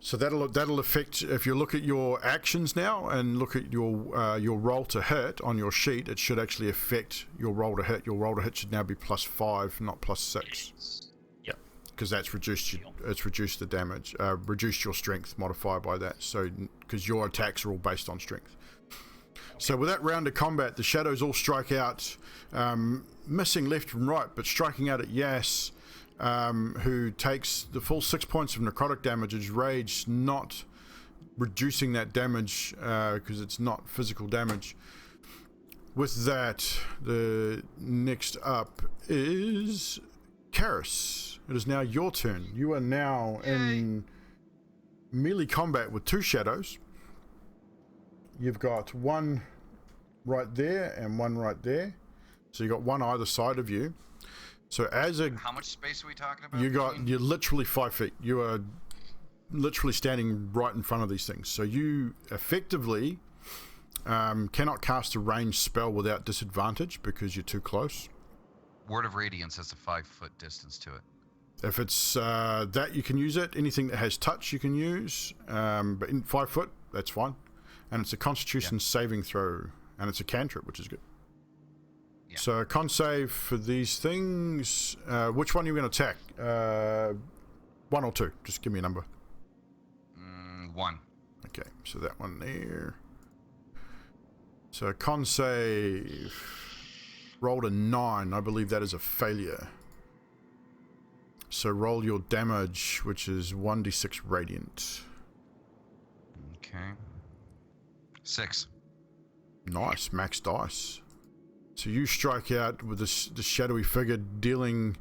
So that'll affect, if you look at your actions now and look at your roll to hit on your sheet, it should actually affect your roll to hit. Your roll to hit should now be +5, not +6. Yep. Because that's reduced it's reduced the damage, reduced your strength modifier by that. So because your attacks are all based on strength. So with that round of combat, the shadows all strike out, missing left and right, but striking out at Yas, who takes the full 6 points of necrotic damage. His rage not reducing that damage because it's not physical damage. With that, the next up is Karis. It is now your turn. You are now in melee combat with 2 shadows. You've got one right there and one right there. So you've got one either side of you. So as a... How much space are we talking about? You're literally 5 feet. You are literally standing right in front of these things. So you effectively cannot cast a ranged spell without disadvantage because you're too close. Word of Radiance has a 5-foot distance to it. If it's that, you can use it. Anything that has touch, you can use. But in 5 foot, that's fine. And it's a Constitution saving throw, and it's a cantrip, which is good. Yeah. So con save for these things. Which one are you going to attack? 1 or 2? Just give me a number. 1. Okay, so that one there. So con save. Rolled a 9. I believe that is a failure. So roll your damage, which is 1d6 radiant. Okay. 6. Nice, max dice. So you strike out with the shadowy figure, dealing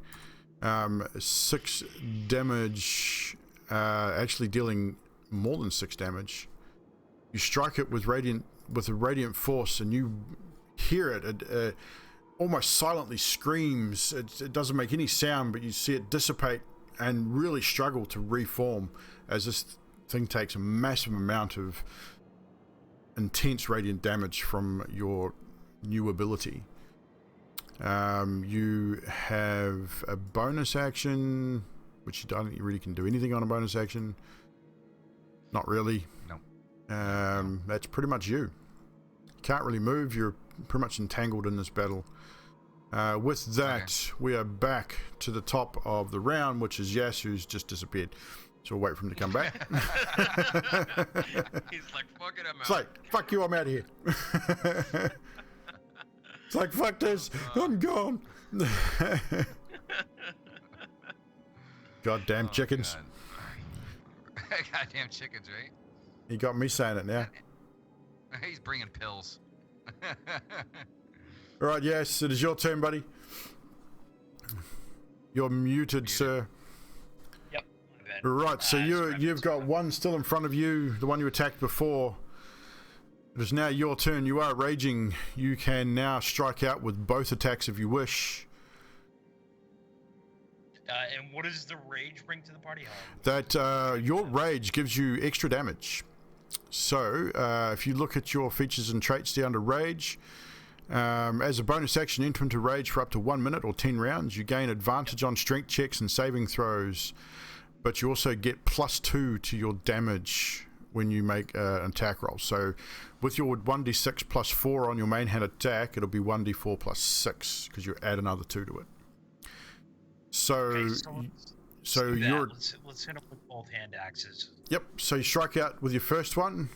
6 damage, actually dealing more than 6 damage. You strike it with a radiant force, and you hear it. It almost silently screams. It doesn't make any sound, but you see it dissipate and really struggle to reform as this thing takes a massive amount of intense radiant damage from your new ability. You have a bonus action, which you don't think you really can do anything on a bonus action. Not really. No. That's pretty much you. Can't really move. You're pretty much entangled in this battle. With that, we are back to the top of the round, which is Yas, who's just disappeared. So we'll wait for him to come back. He's like, fuck it, I'm out. It's like, fuck you, I'm out of here. It's like, fuck this, I'm gone. Goddamn chickens. God. Goddamn chickens, right? He got me saying it now. He's bringing pills. All right, yes, it is your turn, buddy. You're muted, sir. Yep. My bad. Right, so you've got one still in front of you, the one you attacked before. It is now your turn. You are raging. You can now strike out with both attacks if you wish. And what does the rage bring to the party? That your rage gives you extra damage. So if you look at your features and traits down to rage, as a bonus action, enter into rage for up to 1 minute or 10 rounds. You gain advantage on strength checks and saving throws, but you also get +2 to your damage when you make an attack roll. So with your 1d6 +4 on your main hand attack, it'll be 1d4 +6 because you add another 2 to it. So, Okay, so do that. you're... Let's hit up with both hand axes. Yep, so you strike out with your first one.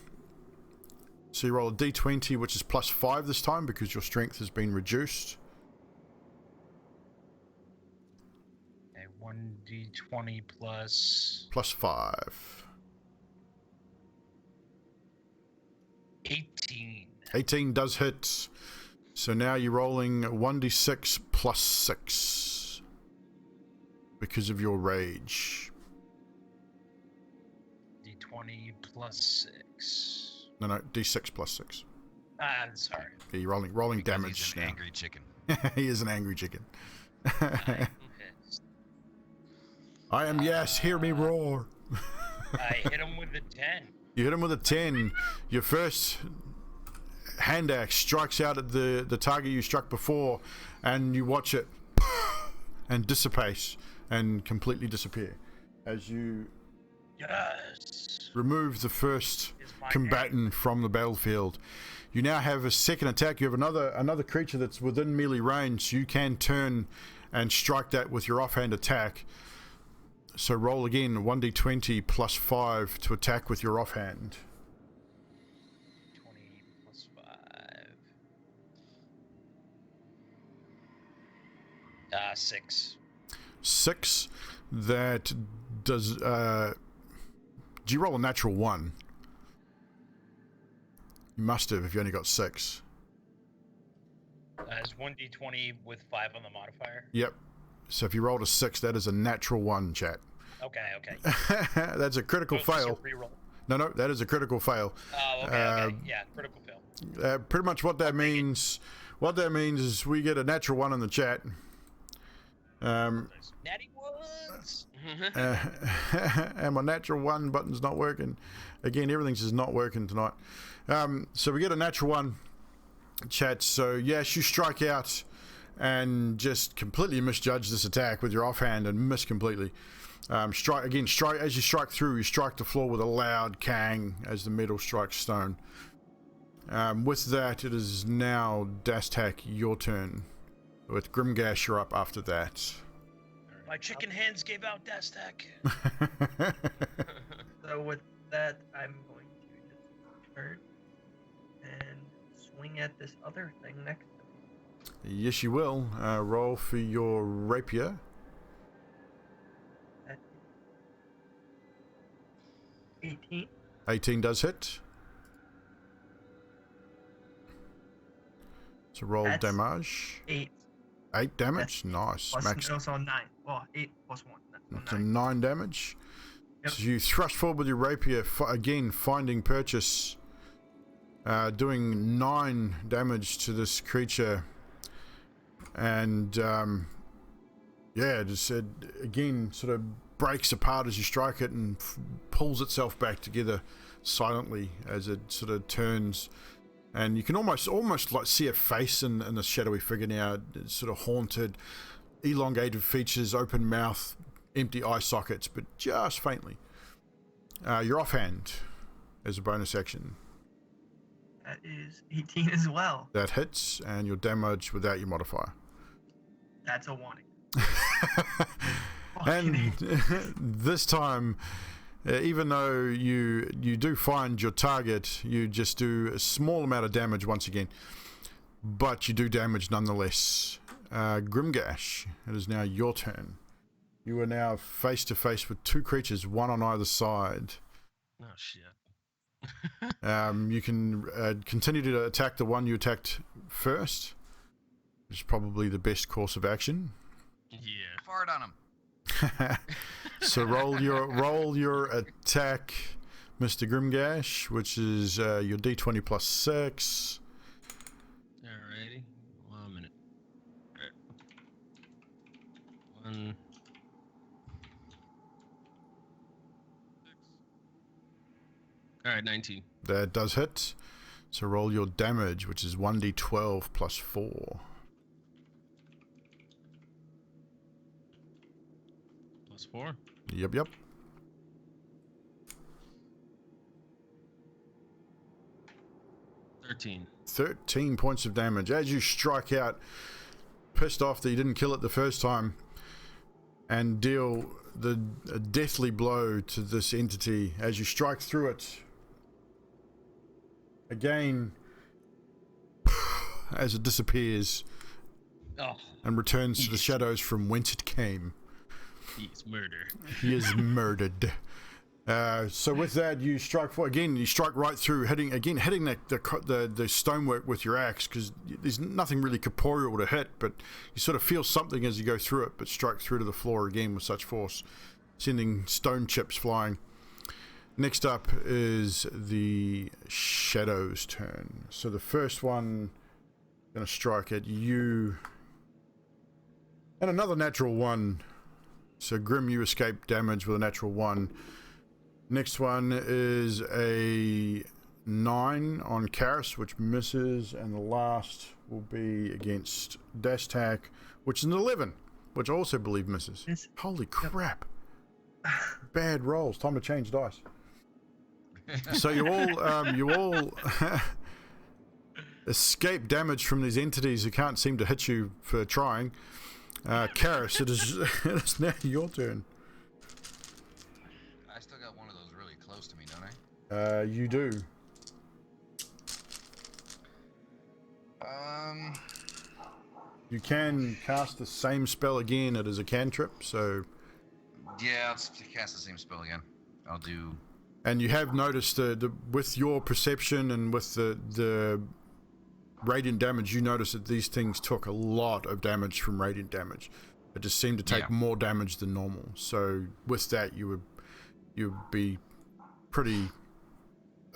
So you roll a d20, which is +5 this time because your strength has been reduced. Okay, 1d20 plus +5. 18. 18 does hit. So now you're rolling 1d6 +6 because of your rage. D20 plus 6. No, d6 +6. Sorry. Yeah, you're rolling Because damage he's an now. angry chicken. He is an angry chicken. I am Yes, hear me roar. hit him with a 10. You hit him with a 10. Your first hand axe strikes out at the target you struck before, and you watch it and dissipate and completely disappear as you Yes. remove the first Is my combatant from the battlefield. You now have a second attack. You have another creature that's within melee range, so you can turn and strike that with your offhand attack. So roll again, 1d20 plus 5 to attack with your offhand. 20 plus 5. 6. 6. That does. Do you roll a natural 1? You must have if you only got 6. Is 1d20 with 5 on the modifier? Yep. So if you rolled a 6, that is a natural 1, chat. Okay. That's a critical So it's just fail. a reroll. No, that is a critical fail. Oh, okay. Yeah, critical fail. Pretty much what that means. What that means is we get a natural 1 in the chat. Natty ones. And my natural 1 button's not working. Again, everything's just not working tonight. So we get a natural 1, chat. So yes, you strike out and just completely misjudge this attack with your offhand and miss completely. Strike as you strike through, you strike the floor with a loud clang as the metal strikes stone. With that, it is now Dastak, your turn. With Grimgash, you're up after that. My chicken hands gave out Dastak. So with that, I'm going to just turn and swing at this other thing next to me. Yes, you will. Roll for your rapier. At 18. 18 does hit. So roll That's damage. 8. 8 damage. Nice. Plus, Max. no, so 9. Well, 8 plus 1. So 9. 9 damage. Yep. So you thrust forward with your rapier, again finding purchase, doing 9 damage to this creature, and just again sort of breaks apart as you strike it and pulls itself back together silently as it sort of turns, and you can almost like see a face in the shadowy figure now. It's sort of haunted, elongated features, open mouth, empty eye sockets, but just faintly. Your offhand as a bonus action. That is 18 as well. That hits, and your damage without your modifier. That's a 1. And this time, even though you do find your target, you just do a small amount of damage once again, but you do damage nonetheless. Grimgash, it is now your turn. You are now face to face with 2 creatures, one on either side. Oh shit. You can continue to attack the one you attacked first, which is probably the best course of action. Yeah. Fart on him. So roll your attack, Mr. Grimgash, which is your d20 plus 6. Alrighty. 1 minute. Alright. 1. 6. Alright, 19. That does hit. So roll your damage, which is 1d12 plus 4. Plus 4. Yep. 13. 13 points of damage as you strike out, pissed off that you didn't kill it the first time, and deal a deathly blow to this entity as you strike through it. Again, as it disappears and returns to the shadows from whence it came. He's murder. He is murdered. So with that, you strike for again. You strike right through, hitting the stonework with your axe, because there's nothing really corporeal to hit, but you sort of feel something as you go through it. But strike through to the floor again with such force, sending stone chips flying. Next up is the Shadow's turn. So the first one going to strike at you, and another natural 1. So Grim, you escape damage with a natural 1. Next one is a 9 on Karis, which misses, and the last will be against Dastak, which is an 11, which I also believe misses. Holy crap. Bad rolls. Time to change dice. So you all escape damage from these entities who can't seem to hit you for trying. Karis, it is now your turn. I still got one of those really close to me, don't I? You do. You can cast the same spell again. It is a cantrip, so... Yeah, let's cast the same spell again. I'll do... And you have noticed with your perception and with the radiant damage, you notice that these things took a lot of damage from radiant damage. It just seemed to take more damage than normal. So with that, you would be pretty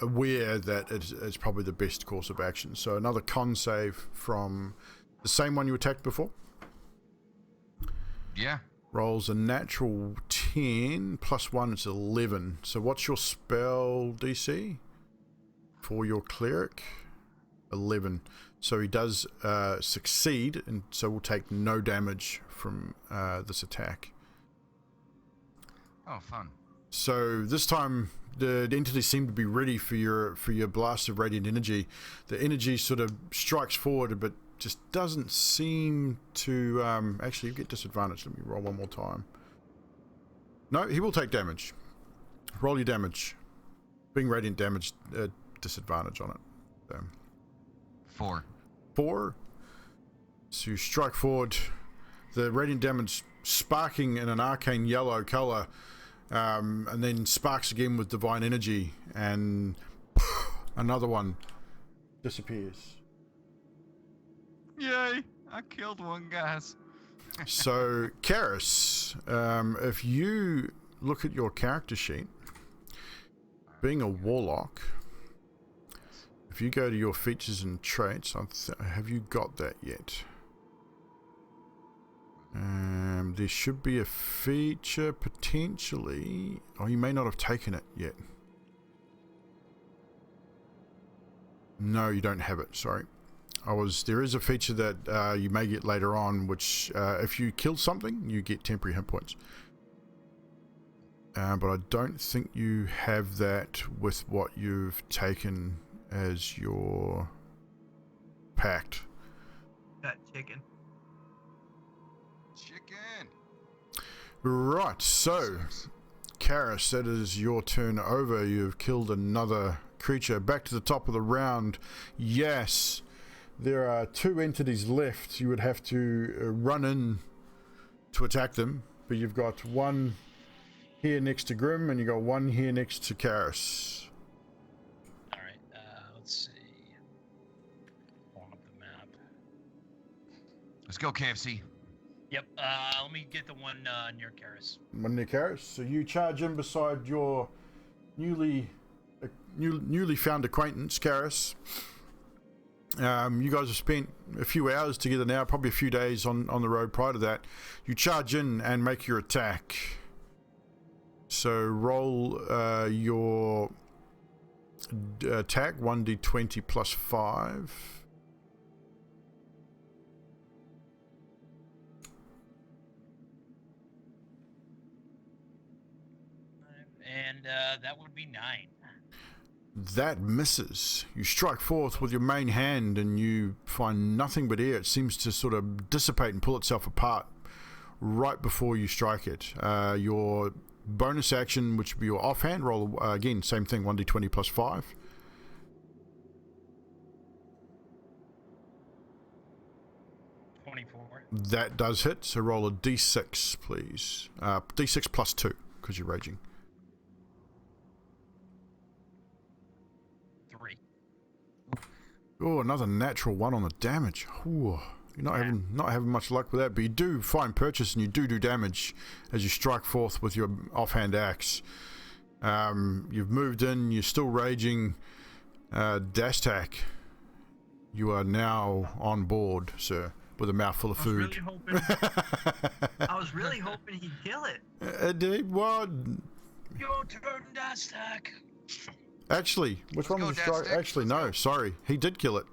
aware that it's probably the best course of action. So another con save from the same one you attacked before. Yeah. Rolls a natural 10 plus 1 is 11. So what's your spell DC for your cleric? 11. So he does succeed, and so we'll take no damage from this attack. Oh, fun. So this time the entities seem to be ready for your blast of radiant energy. The energy sort of strikes forward, but just doesn't seem to... actually, you get disadvantage. Let me roll one more time. No, he will take damage. Roll your damage. Being radiant damage, disadvantage on it. So. 4. 4. So you strike forward. The radiant damage sparking in an arcane yellow color, and then sparks again with divine energy, and another one disappears. Yay! I killed one, guys. So, Karis, if you look at your character sheet, being a warlock, if you go to your features and traits, have you got that yet? There should be a feature potentially. Oh, you may not have taken it yet. No, you don't have it. Sorry. There is a feature that you may get later on, which if you kill something, you get temporary hit points. But I don't think you have that with what you've taken as your pact. Got chicken. Chicken. Right, so Karis, that is your turn over. You've killed another creature. Back to the top of the round. Yes. There are 2 entities left. You would have to run in to attack them, but you've got one here next to Grim, and you got one here next to Karis. All right, let's see. Pulling up the map. Let's go, KFC. Yep. Let me get the one near Karis. One near Karis. So you charge in beside your newly found acquaintance, Karis. You guys have spent a few hours together now, probably a few days on the road prior to that. You charge in and make your attack. So roll your attack, 1d20 plus 5. And that would be 9. That misses. You strike forth with your main hand and you find nothing but air. It seems to sort of dissipate and pull itself apart right before you strike it. Your bonus action, which would be your offhand, roll again, same thing, 1d20 plus 5. That does hit, so roll a d6, please. D6 plus 2, because you're raging. 3. Oh, another natural 1 on the damage. Ooh, you're not having much luck with that, but you do find purchase and you do damage as you strike forth with your offhand axe. You've moved in, you're still raging. Dashtak, you are now on board, sir, with a mouthful of food. I was really hoping he'd kill it. Well, Your turn, Dastak. actually, which one was the strike? Actually, no, sorry, he did kill it.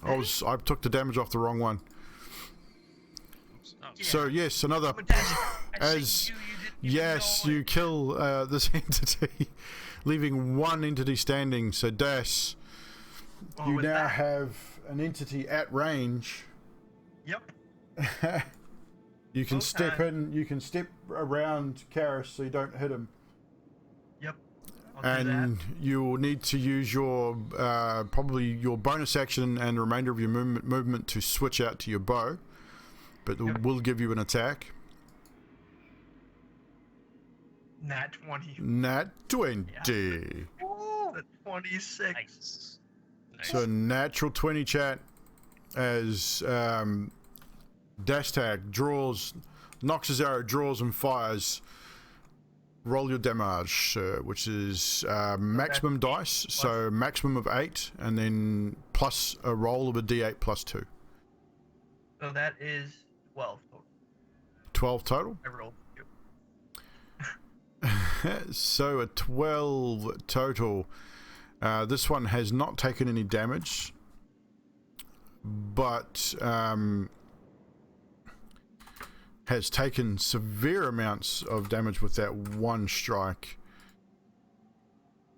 I took the damage off the wrong one. Oh, So yes, another I as you didn't Yes, you kill this entity, leaving one entity standing. So, Dash, Well, you with now that- have an entity at range. Yep. You can step Okay. in, you can step around Karis so you don't hit him. Yep. I'll do And that. you'll need to use your probably your bonus action and the remainder of your movement to switch out to your bow, but it will give you an attack. Nat 20. Nat 20. The 26. Nice. Nice. So a natural 20, chat, as Dashtag knocks his arrow, draws and fires. Roll your damage, sir, which is maximum dice, so maximum of 8, and then plus a roll of a d8 plus 2. So that is 12 total. 12 total. I rolled 2. So a 12 total. This one has not taken any damage, but has taken severe amounts of damage with that one strike,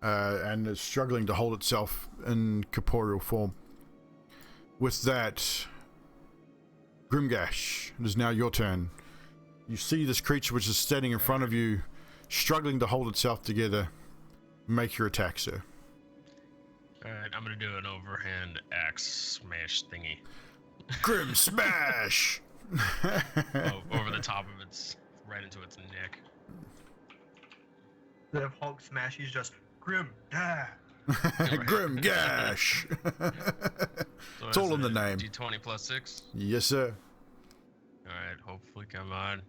and is struggling to hold itself in corporeal form. With that, Grimgash, it is now your turn. You see this creature which is standing in front of you, struggling to hold itself together. Make your attack, sir. Alright, I'm gonna do an overhand axe smash thingy. Grim smash! Over the top of its, right into its neck. Instead of Hulk smash, he's just grim. Ah. Grim gash! So It's all in that's the a name. D20 plus 6. Yes, sir. Alright, hopefully come on.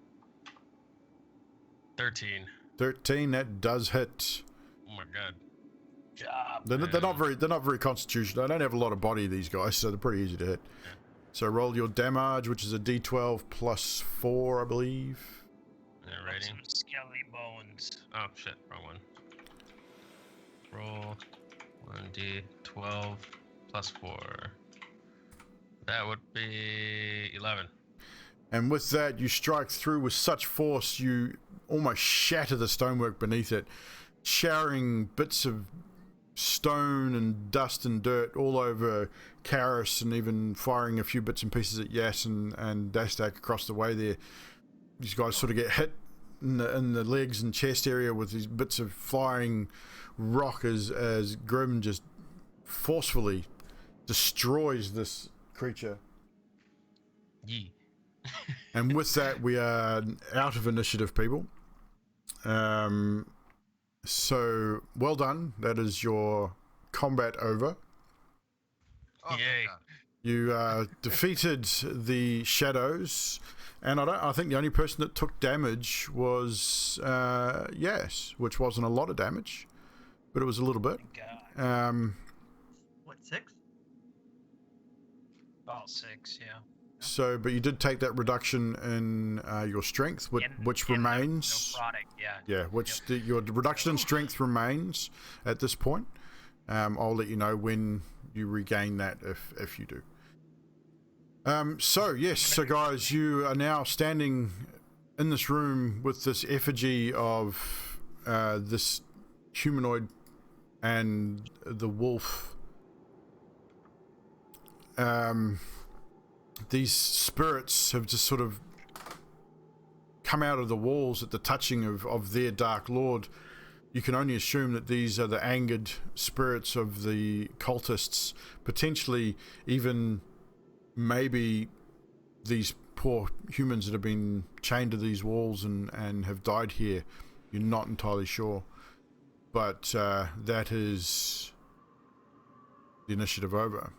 13. 13, that does hit. Oh my god. Job. They're not very constitutional. They don't have a lot of body, these guys, so they're pretty easy to hit. So roll your damage, which is a d12 plus 4, I believe. Alrighty. Some skelly bones. Oh shit, wrong one. Roll 1d12 plus 4. That would be 11. And with that, you strike through with such force, you almost shatter the stonework beneath it, showering bits of stone and dust and dirt all over Karis, and even firing a few bits and pieces at Yas and Dastak across the way there. These guys sort of get hit in the legs and chest area with these bits of flying rock as Grim just forcefully destroys this creature. Yee. And with that, we are out of initiative, people. So, well done. That is your combat over. Oh, thank Yay. God. You defeated the shadows, and I think the only person that took damage was Yas, which wasn't a lot of damage, but it was a little bit. God. What, 6? About 6, yeah. So, but you did take that reduction in your strength, which remains. Necrotic, yeah. Yeah, which your reduction in strength remains at this point. I'll let you know when you regain that if you do. So yes, so guys, you are now standing in this room with this effigy of this humanoid and the wolf. These spirits have just sort of come out of the walls at the touching of their dark lord. You can only assume that these are the angered spirits of the cultists, potentially even maybe these poor humans that have been chained to these walls and have died here. You're not entirely sure, but that is the initiative over.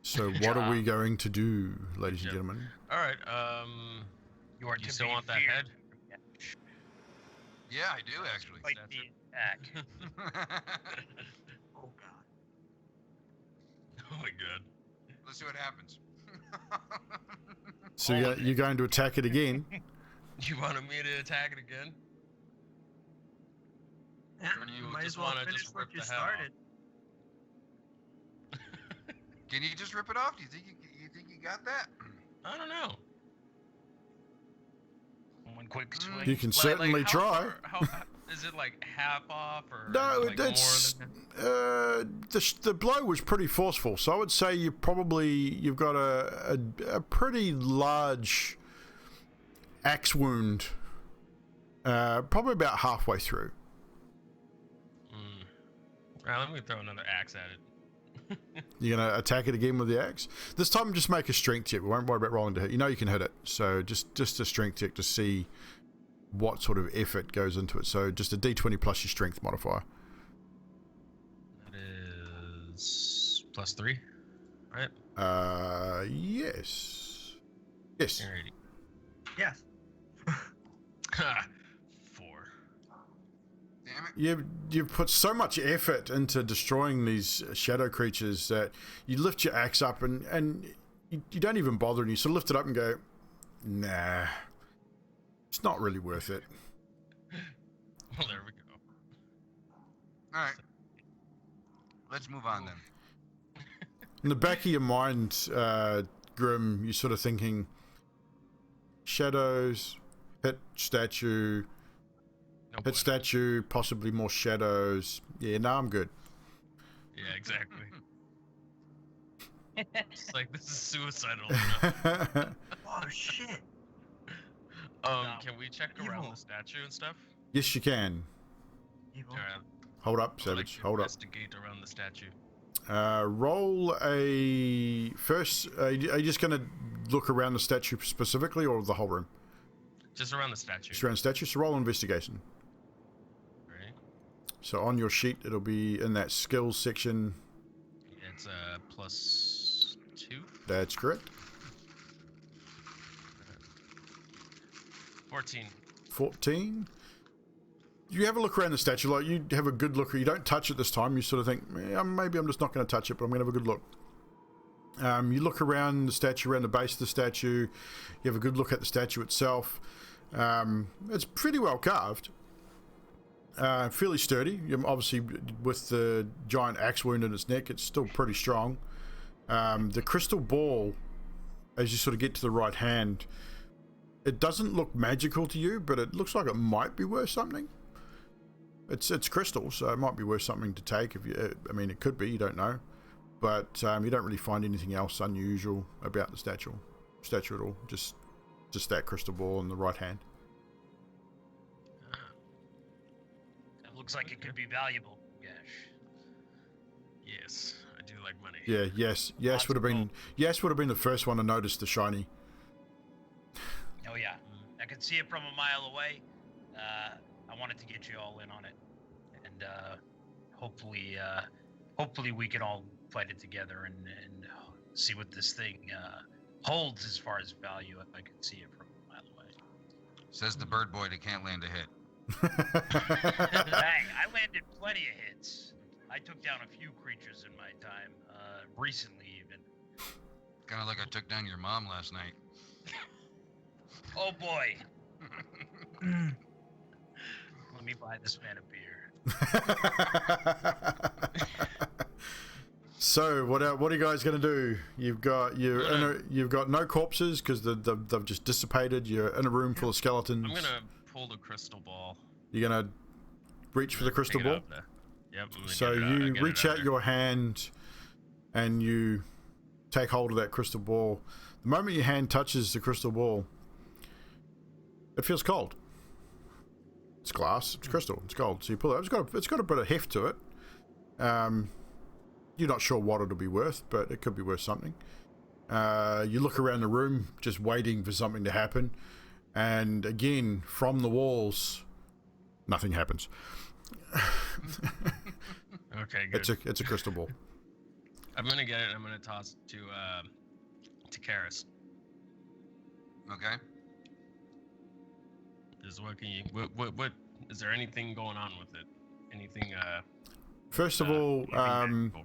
So what are we going to do, ladies and gentlemen? Alright, You are you to still be want that feared. head? Yeah, I do actually. Like That's the attack. Oh god. Oh my god. Let's see what happens. So you're going to attack it again? You wanted me to attack it again? Yeah, Or do you might just as well wanna finish just what rip you the head off? started. Can you just rip it off? Do you think you got that? I don't know. One quick swing. You can certainly how try. far- how, is it like half off or No, like it's more than the blow was pretty forceful, so I would say you've got a pretty large axe wound, probably about halfway through. Right, let me throw another axe at it. You're gonna attack it again with the axe. This time, just make a strength check. We won't worry about rolling to hit. You know you can hit it, so just a strength check to see what sort of effort goes into it. So just a d20 plus your strength modifier. That is +3, right? Yes. Yes. Alrighty. Yes. 4. Damn it. You've put so much effort into destroying these shadow creatures that you lift your axe up and you don't even bother, and you sort of lift it up and go, nah, it's not really worth it. Well, there we go. All right. Let's move on then. In the back of your mind, Grim, you're sort of thinking, shadows, hit statue, No hit bueno. statue, possibly more shadows. Yeah, no, I'm good. Yeah, exactly. It's like, this is suicidal. Oh shit. Can we check around Evil. the statue and stuff? Yes, you can. Evil. Alright, Hold up, I'd like Savage. to Hold up. investigate around the statue. Roll a first. Are you just going to look around the statue specifically, or the whole room? Just around the statue. Just around the statue. So roll investigation. Right? So on your sheet, it'll be in that skills section. It's +2. That's correct. 14. 14. You have a look around the statue, like you have a good look. You don't touch it this time. You sort of think, maybe I'm just not going to touch it, but I'm going to have a good look. You look around the statue, around the base of the statue. You have a good look at the statue itself. It's pretty well carved. Fairly sturdy. Obviously, with the giant axe wound in its neck, it's still pretty strong. The crystal ball, as you sort of get to the right hand, it doesn't look magical to you, but it looks like it might be worth something. It's crystal, so it might be worth something to take. If you, I mean, it could be. You don't know, but you don't really find anything else unusual about the statue at all. Just that crystal ball in the right hand. That looks like it could be valuable. Gosh. Yes, I do like money. Yeah, yes Lots would have of been gold. yes would have been the first one to notice the shiny. Oh yeah, I could see it from a mile away. I wanted to get you all in on it, and hopefully we can all fight it together and see what this thing holds as far as value. If I could see it from a mile away. Says the bird boy that can't land a hit. Hey, I landed plenty of hits. I took down a few creatures in my time, recently even. Kind of like I took down your mom last night. Oh boy. Let me buy this man a beer. So what are you guys going to do? You've got you've got no corpses because they've just dissipated. You're in a room full of skeletons. I'm gonna pull the crystal ball. You're going to reach for the crystal Pick it ball. up there. Yep. I'm gonna So get it out- you get it reach out there. your hand and you take hold of that crystal ball. The moment your hand touches the crystal ball, it feels cold. It's glass, it's crystal, it's gold. So you pull it. It's got a bit of heft to it. You're not sure what it'll be worth, but it could be worth something. You look around the room, just waiting for something to happen, and again from the walls, nothing happens. Okay, good. It's a crystal ball. I'm gonna get it. And I'm gonna toss it to Karis. Okay. Is what can you? What? Is there anything going on with it? Anything? First of all, anything magical?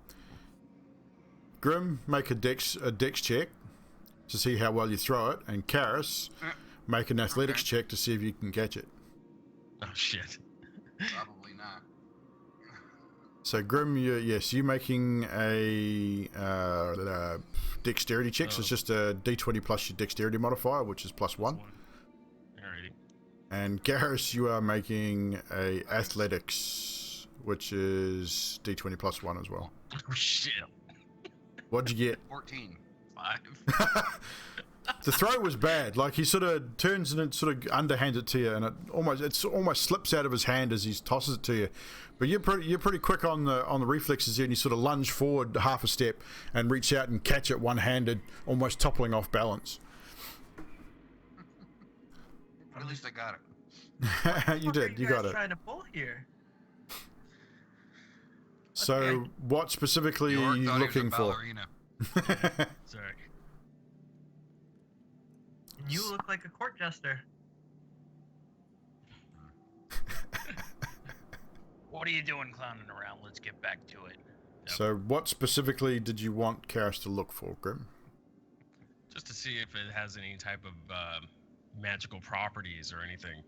Grim, make a dex check to see how well you throw it, and Karis, make an athletics check to see if you can catch it. Oh shit. Probably not. So Grim, you're making a dexterity check. So it's just a d20 plus your dexterity modifier, which is +1. Alrighty. And Garrus, you are making a athletics, which is D20 plus 1 as well. Oh shit. What'd you get? 14. 5. The throw was bad. Like, he sort of turns and it sort of underhands it to you, and it almost slips out of his hand as he tosses it to you. But you're pretty quick on the reflexes here, and you sort of lunge forward half a step and reach out and catch it one-handed, almost toppling off balance. At least I got it. You did. You got it. Trying to pull here. So, Okay. what specifically You are worked you on it as a looking for? ballerina. Sorry. And you look like a court jester. What are you doing clowning around? Let's get back to it. So, what specifically did you want Karis to look for, Grim? Just to see if it has any type of magical properties or anything.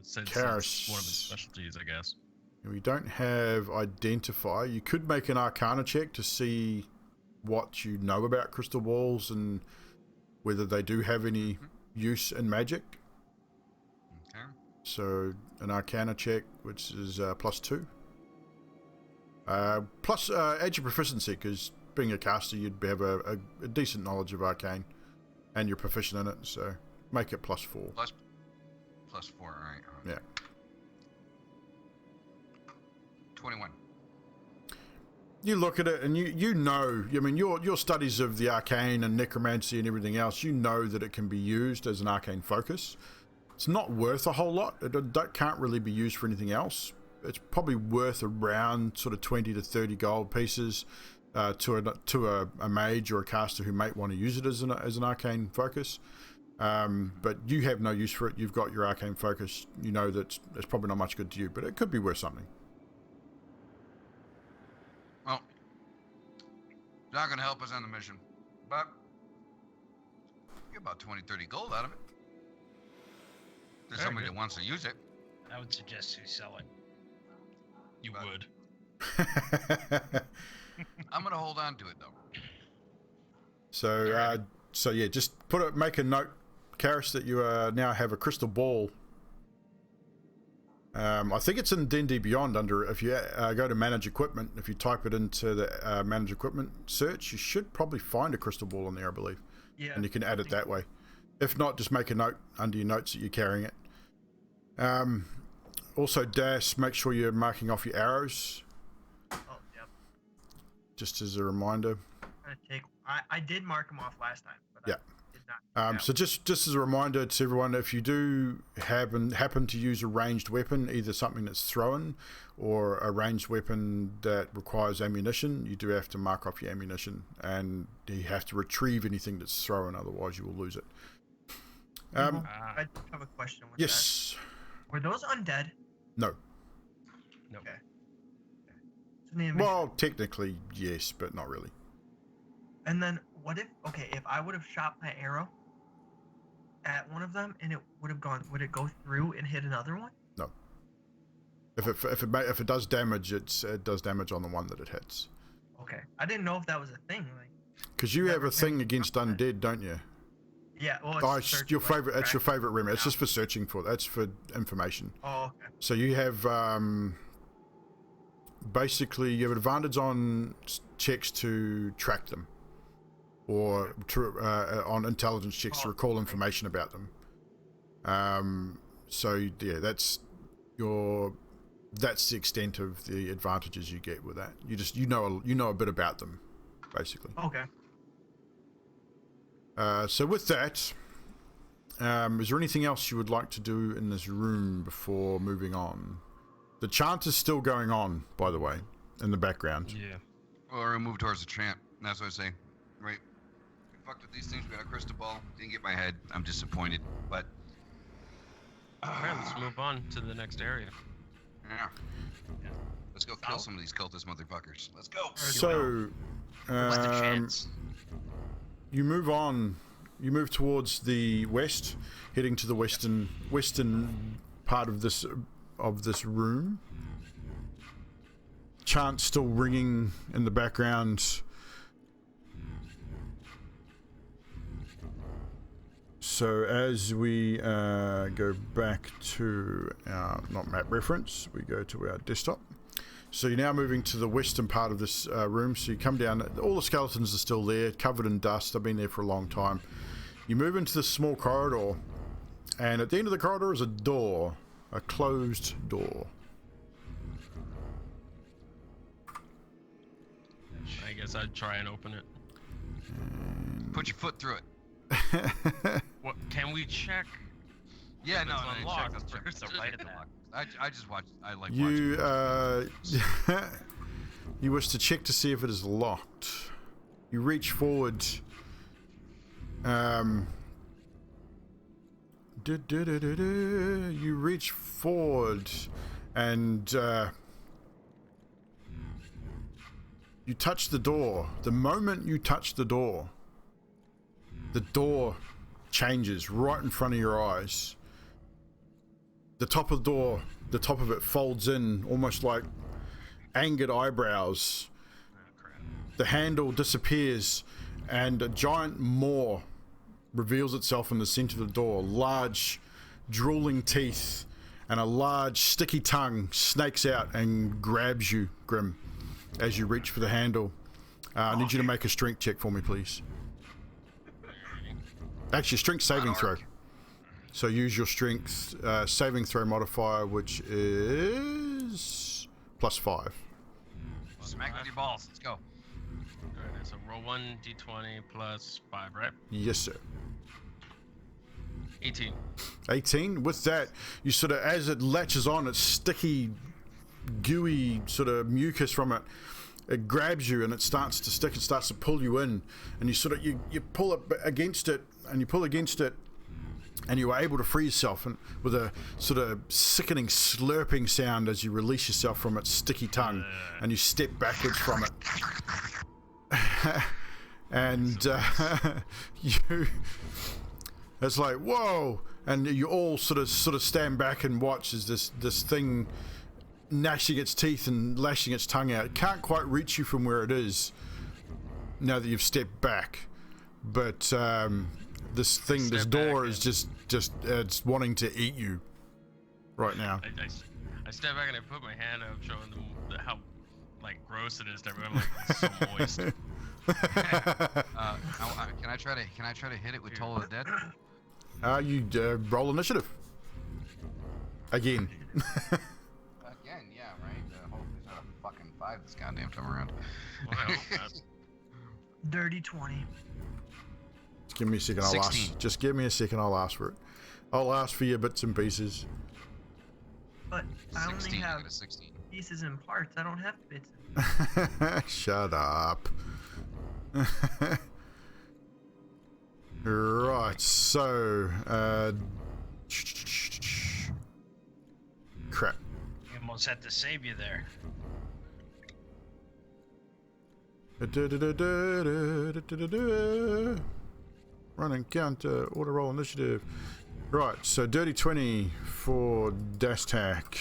Since Karis. it's one of his specialties, I guess. We don't have identify. You could make an Arcana check to see what you know about crystal balls and whether they do have any use in magic. Okay. So an Arcana check, which is +2. Plus add your proficiency, because being a caster, you'd have a decent knowledge of arcane, and you're proficient in it. So make it +4. Plus 4, all right. Yeah. 21. You look at it and you know, I mean, your studies of the arcane and necromancy and everything else, you know that it can be used as an arcane focus. It's not worth a whole lot. It can't really be used for anything else. It's probably worth around sort of 20 to 30 gold pieces to a mage or a caster who might want to use it as an arcane focus. But you have no use for it. You've got your arcane focus. You know that it's probably not much good to you, but it could be worth something. Well, it's not going to help us on the mission, but get about 20, 30 gold out of it. There's Very somebody good. that wants to use it. I would suggest you sell it. You But- would. I'm going to hold on to it, though. So yeah, just make a note, Karis, that you now have a crystal ball. I think it's in D&D Beyond if you go to manage equipment, if you type it into the manage equipment search, you should probably find a crystal ball in there, I believe. Yeah. And you can add it that way. If not, just make a note under your notes that you're carrying it. Also, Dash, make sure you're marking off your arrows, Oh, yep. just as a reminder. I did mark them off last time, but Yeah. I did not. So just as a reminder to everyone, if you do happen to use a ranged weapon, either something that's thrown or a ranged weapon that requires ammunition, you do have to mark off your ammunition, and you have to retrieve anything that's thrown, otherwise you will lose it. I have a question with Yes. that. Were those undead? No. No. Okay. So the Well, technically yes, but not really. And then what if I would have shot my arrow at one of them and it would it go through and hit another one? No. If it does damage, it does damage on the one that it hits. Okay. I didn't know if that was a thing. Like, Because you have a Never thing came against up with undead, don't you? yeah. Well, it's Oh, it's search, your like, favorite. It's your tracking. favorite remedy. It's Yeah. just for searching for. That's for information. Oh, okay. So you have basically you have advantage on checks to track them, or on intelligence checks to recall information about them. So yeah, that's the extent of the advantages you get with that. You know a bit about them, basically. Okay. So with that, is there anything else you would like to do in this room before moving on? The chant is still going on, by the way, in the background. Yeah. Or we move towards the chant. That's what I say. Right. We fucked with these things. We got a crystal ball. Didn't get my head. I'm disappointed. But Alright, let's move on to the next area. yeah. Let's go kill some of these cultist motherfuckers. Let's go. So, What's the chance? you move on. You move towards the west, heading to the western part of this room. Chant still ringing in the background. So as we go back to our, not map reference, we go to our desktop. So you're now moving to the western part of this room. So you come down, all the skeletons are still there, covered in dust. They've been there for a long time. You move into this small corridor, and at the end of the corridor is a door, a closed door. I guess I'd try and open it. Put your foot through it. What? Can we check? Yeah, If no, it's no, unlocked check. first. It's right at the lock. I just watch. I like You watching. you wish to check to see if it is locked. You reach forward. You reach forward, and you touch the door. The moment you touch the door changes right in front of your eyes. The top of the door, the top of it folds in almost like angered eyebrows. Oh, crap. The handle disappears, and a giant maw reveals itself in the center of the door. Large, drooling teeth and a large, sticky tongue snakes out and grabs you, Grim, as you reach for the handle. I need you to make a strength check for me, please. Actually, strength saving throw. So use your strength saving throw modifier, which is +5. Smack with your balls. Let's go. Alright, so roll 1d20 plus 5, right? Yes, sir. 18. 18. With that, you sort of, as it latches on, it's sticky, gooey sort of mucus from it. It grabs you and it starts to stick. It starts to pull you in, and you sort of you pull it against it, and you pull against it, and you are able to free yourself, and with a sort of sickening slurping sound as you release yourself from its sticky tongue, and you step backwards from it. And you, it's like whoa, and you all sort of stand back and watch as this thing gnashing its teeth and lashing its tongue out. It can't quite reach you from where it is now that you've stepped back, but this thing, this door is just it's wanting to eat you right now. I step back and I put my hand up, showing them how like gross it is to everyone. Like it's so moist. Can I try to hit it with Toll of the Dead? You roll initiative again. Again, yeah, right. Hopefully it's not a fucking 5 this goddamn time around. Well, I hope not. Dirty 20. Just give me a second. I'll 16. ask. Just give me a second. I'll ask for it. I'll ask for your bits and pieces. But I only 16. I have got a 16. pieces and parts. I don't have bits. Shut up. Right. So, crap. You almost had to save you there. Run encounter, auto roll initiative. Right, so dirty 20 for Dastak.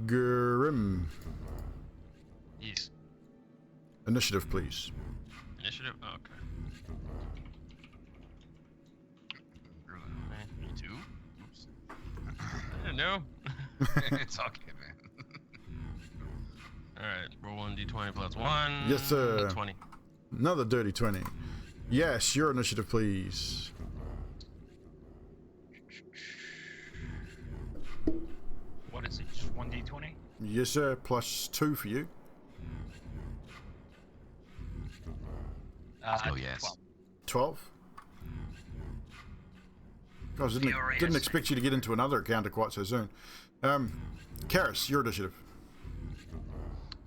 Grim. Yes. Initiative, please. Initiative? Oh, okay. 2? Oops. I don't know. It's all good, man. Alright, roll 1d20 plus 1. Yes, sir. 20. Another dirty 20. Yes, your initiative, please. What is it? Just 1d20? Yes, sir. +2 for you. Oh, yes. 12. 12. Guys, didn't Furious. expect you to get into another encounter quite so soon. Karis, your initiative.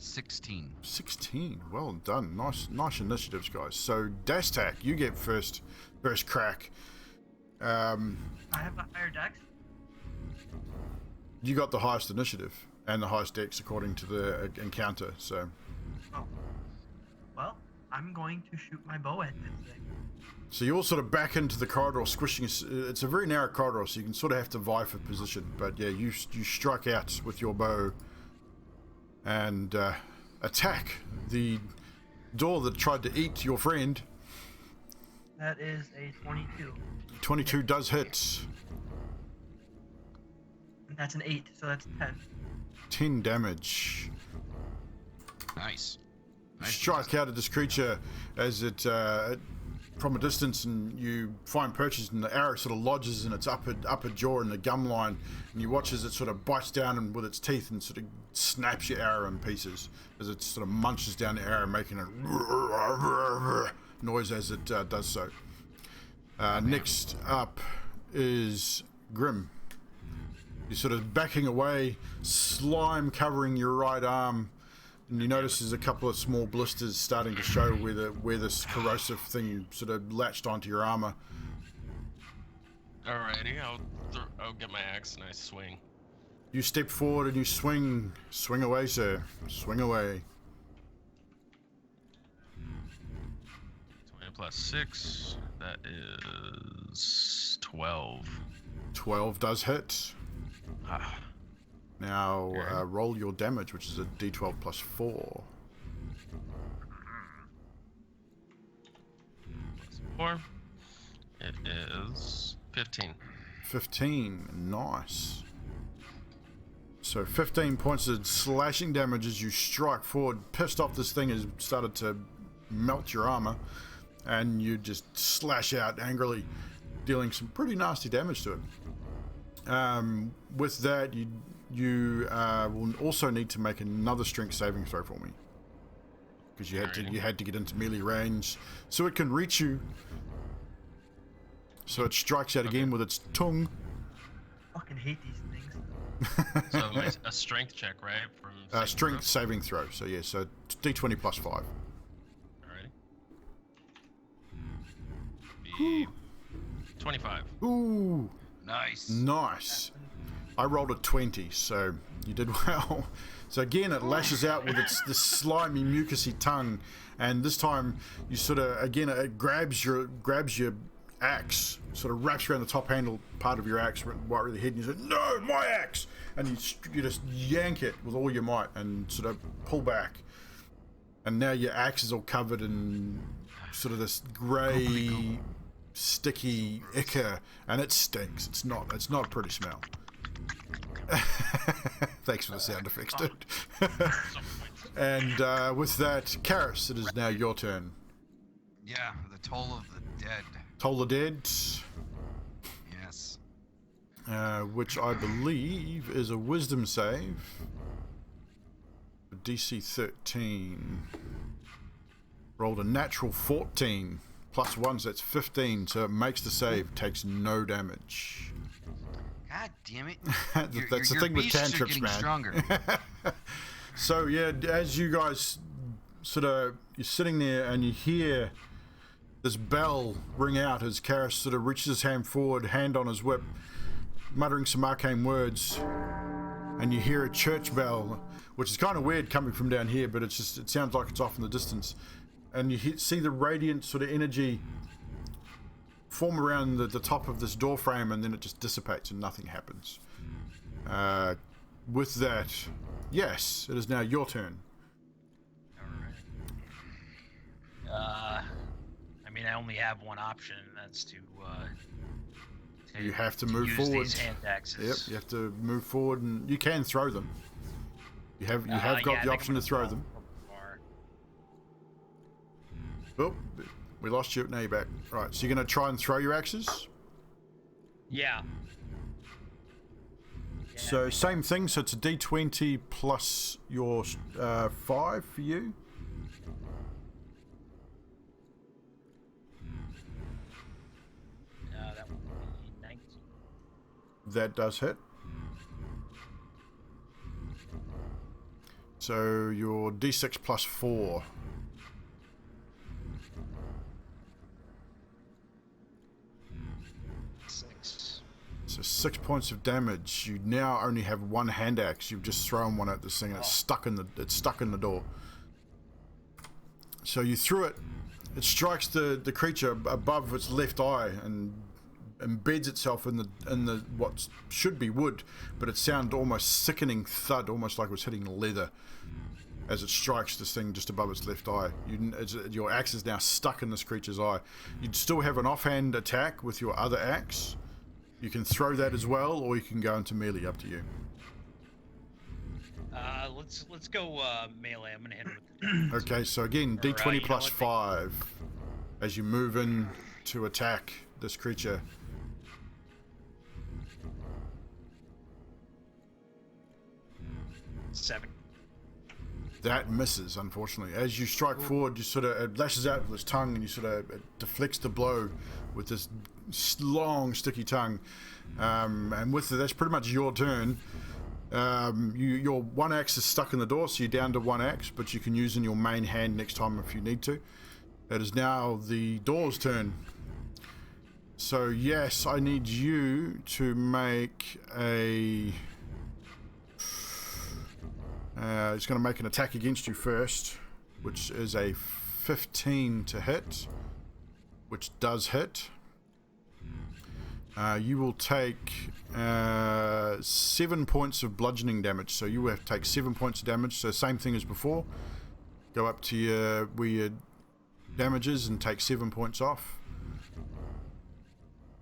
16. 16. Well done. Nice initiatives, guys. So, Dastak, you get first crack. I have a higher dex. You got the highest initiative and the highest dex according to the encounter. So, Oh. Well, I'm going to shoot my bow at this thing. so you all sort of back into the corridor, squishing. It's a very narrow corridor, so you can sort of have to vie for position. But yeah, you strike out with your bow and attack the door that tried to eat your friend. That is a 22. 22 does hit. And that's an 8, so that's 10. 10 damage. Nice. Strike out at this creature as it from a distance, and you find purchase, and the arrow sort of lodges in its upper jaw in the gum line, and you watch as it sort of bites down and with its teeth and sort of snaps your arrow in pieces as it sort of munches down the arrow, making a noise as it does so. Next up is Grim. You're sort of backing away, slime covering your right arm, and you notice there's a couple of small blisters starting to show where this corrosive thing sort of latched onto your armor. Alrighty, I'll get my axe and I swing. You step forward and you swing away, sir. Swing away. 20 plus 6, that is 12. 12 does hit. Ah, Now Okay. roll your damage, which is a d12 plus 4. plus 4. It is 15. 15, nice. So 15 points of slashing damage as you strike forward. Pissed off, this thing has started to melt your armor, and you just slash out angrily, dealing some pretty nasty damage to it. With that, you will also need to make another strength saving throw for me, because you had to get into melee range so it can reach you. So it strikes out again with its tongue. Fucking hate these things. So a strength check, right? From Strength saving throw. So yeah, so d20 plus 5. Alrighty. Be 25. Ooh, Nice. nice. I rolled a 20, so you did well. So again, it lashes out with this slimy, mucusy tongue, and this time you sort of it grabs your axe, sort of wraps around the top handle part of your axe right around the head, and you say, "No, my axe!" And you just yank it with all your might and sort of pull back, and now your axe is all covered in sort of this grey, sticky ichor, and it stinks. It's not a pretty smell. Thanks for the sound effects, dude. And with that, Karis, it is now your turn. Yeah, the toll of the dead. Toll the Dead, Yes. which I believe is a wisdom save. DC 13. Rolled a natural 14. Plus 1, so that's 15. So it makes the save, takes no damage. God damn it. That's the your thing with beasts are cantrips, getting man. Stronger. So yeah, as you guys you're sitting there and you hear this bell ring out as Karis sort of reaches his hand forward, hand on his whip, muttering some arcane words, and you hear a church bell, which is kind of weird coming from down here, but it sounds like it's off in the distance, and you see the radiant sort of energy form around the top of this door frame, and then it just dissipates and nothing happens. With that, yes, it is now your turn. I mean, I only have one option, and that's to You have to move use forward. these hand axes. Yep, you have to move forward, and you can throw them. You have got Yeah, I the think option I'm to throw gonna them. far. Oh, we lost you. Now you're back. Right, so you're going to try and throw your axes. Yeah. So same thing. So it's a D20 plus your 5 for you. That would be 19. That does hit. So your D6 plus 4. So 6 points of damage. You now only have one hand axe. You've just thrown one at this thing, and it's stuck in the door. So you threw it. It strikes the creature above its left eye and embeds itself in the what should be wood, but it sounded almost sickening thud, almost like it was hitting leather. as it strikes this thing just above its left eye. Your axe is now stuck in this creature's eye. You'd still have an offhand attack with your other axe. You can throw that as well, or you can go into melee, up to you. Let's go melee. I'm gonna hit him with the Okay, so again, Or, d20 you know plus what, 5 as you move in to attack this creature. seven. That misses, unfortunately. As you strike forward, it lashes out with its tongue, and it deflects the blow with this long, sticky tongue. And with that's pretty much your turn. Your one axe is stuck in the door, so you're down to one axe, but you can use in your main hand next time if you need to. It is now the door's turn. So yes, I need you to make a... it's going to make an attack against you first, which is a 15 to hit, which does hit. You will take 7 points of bludgeoning damage, so you will have to take 7 points of damage, so same thing as before. Go up to where your damage is and take 7 points off.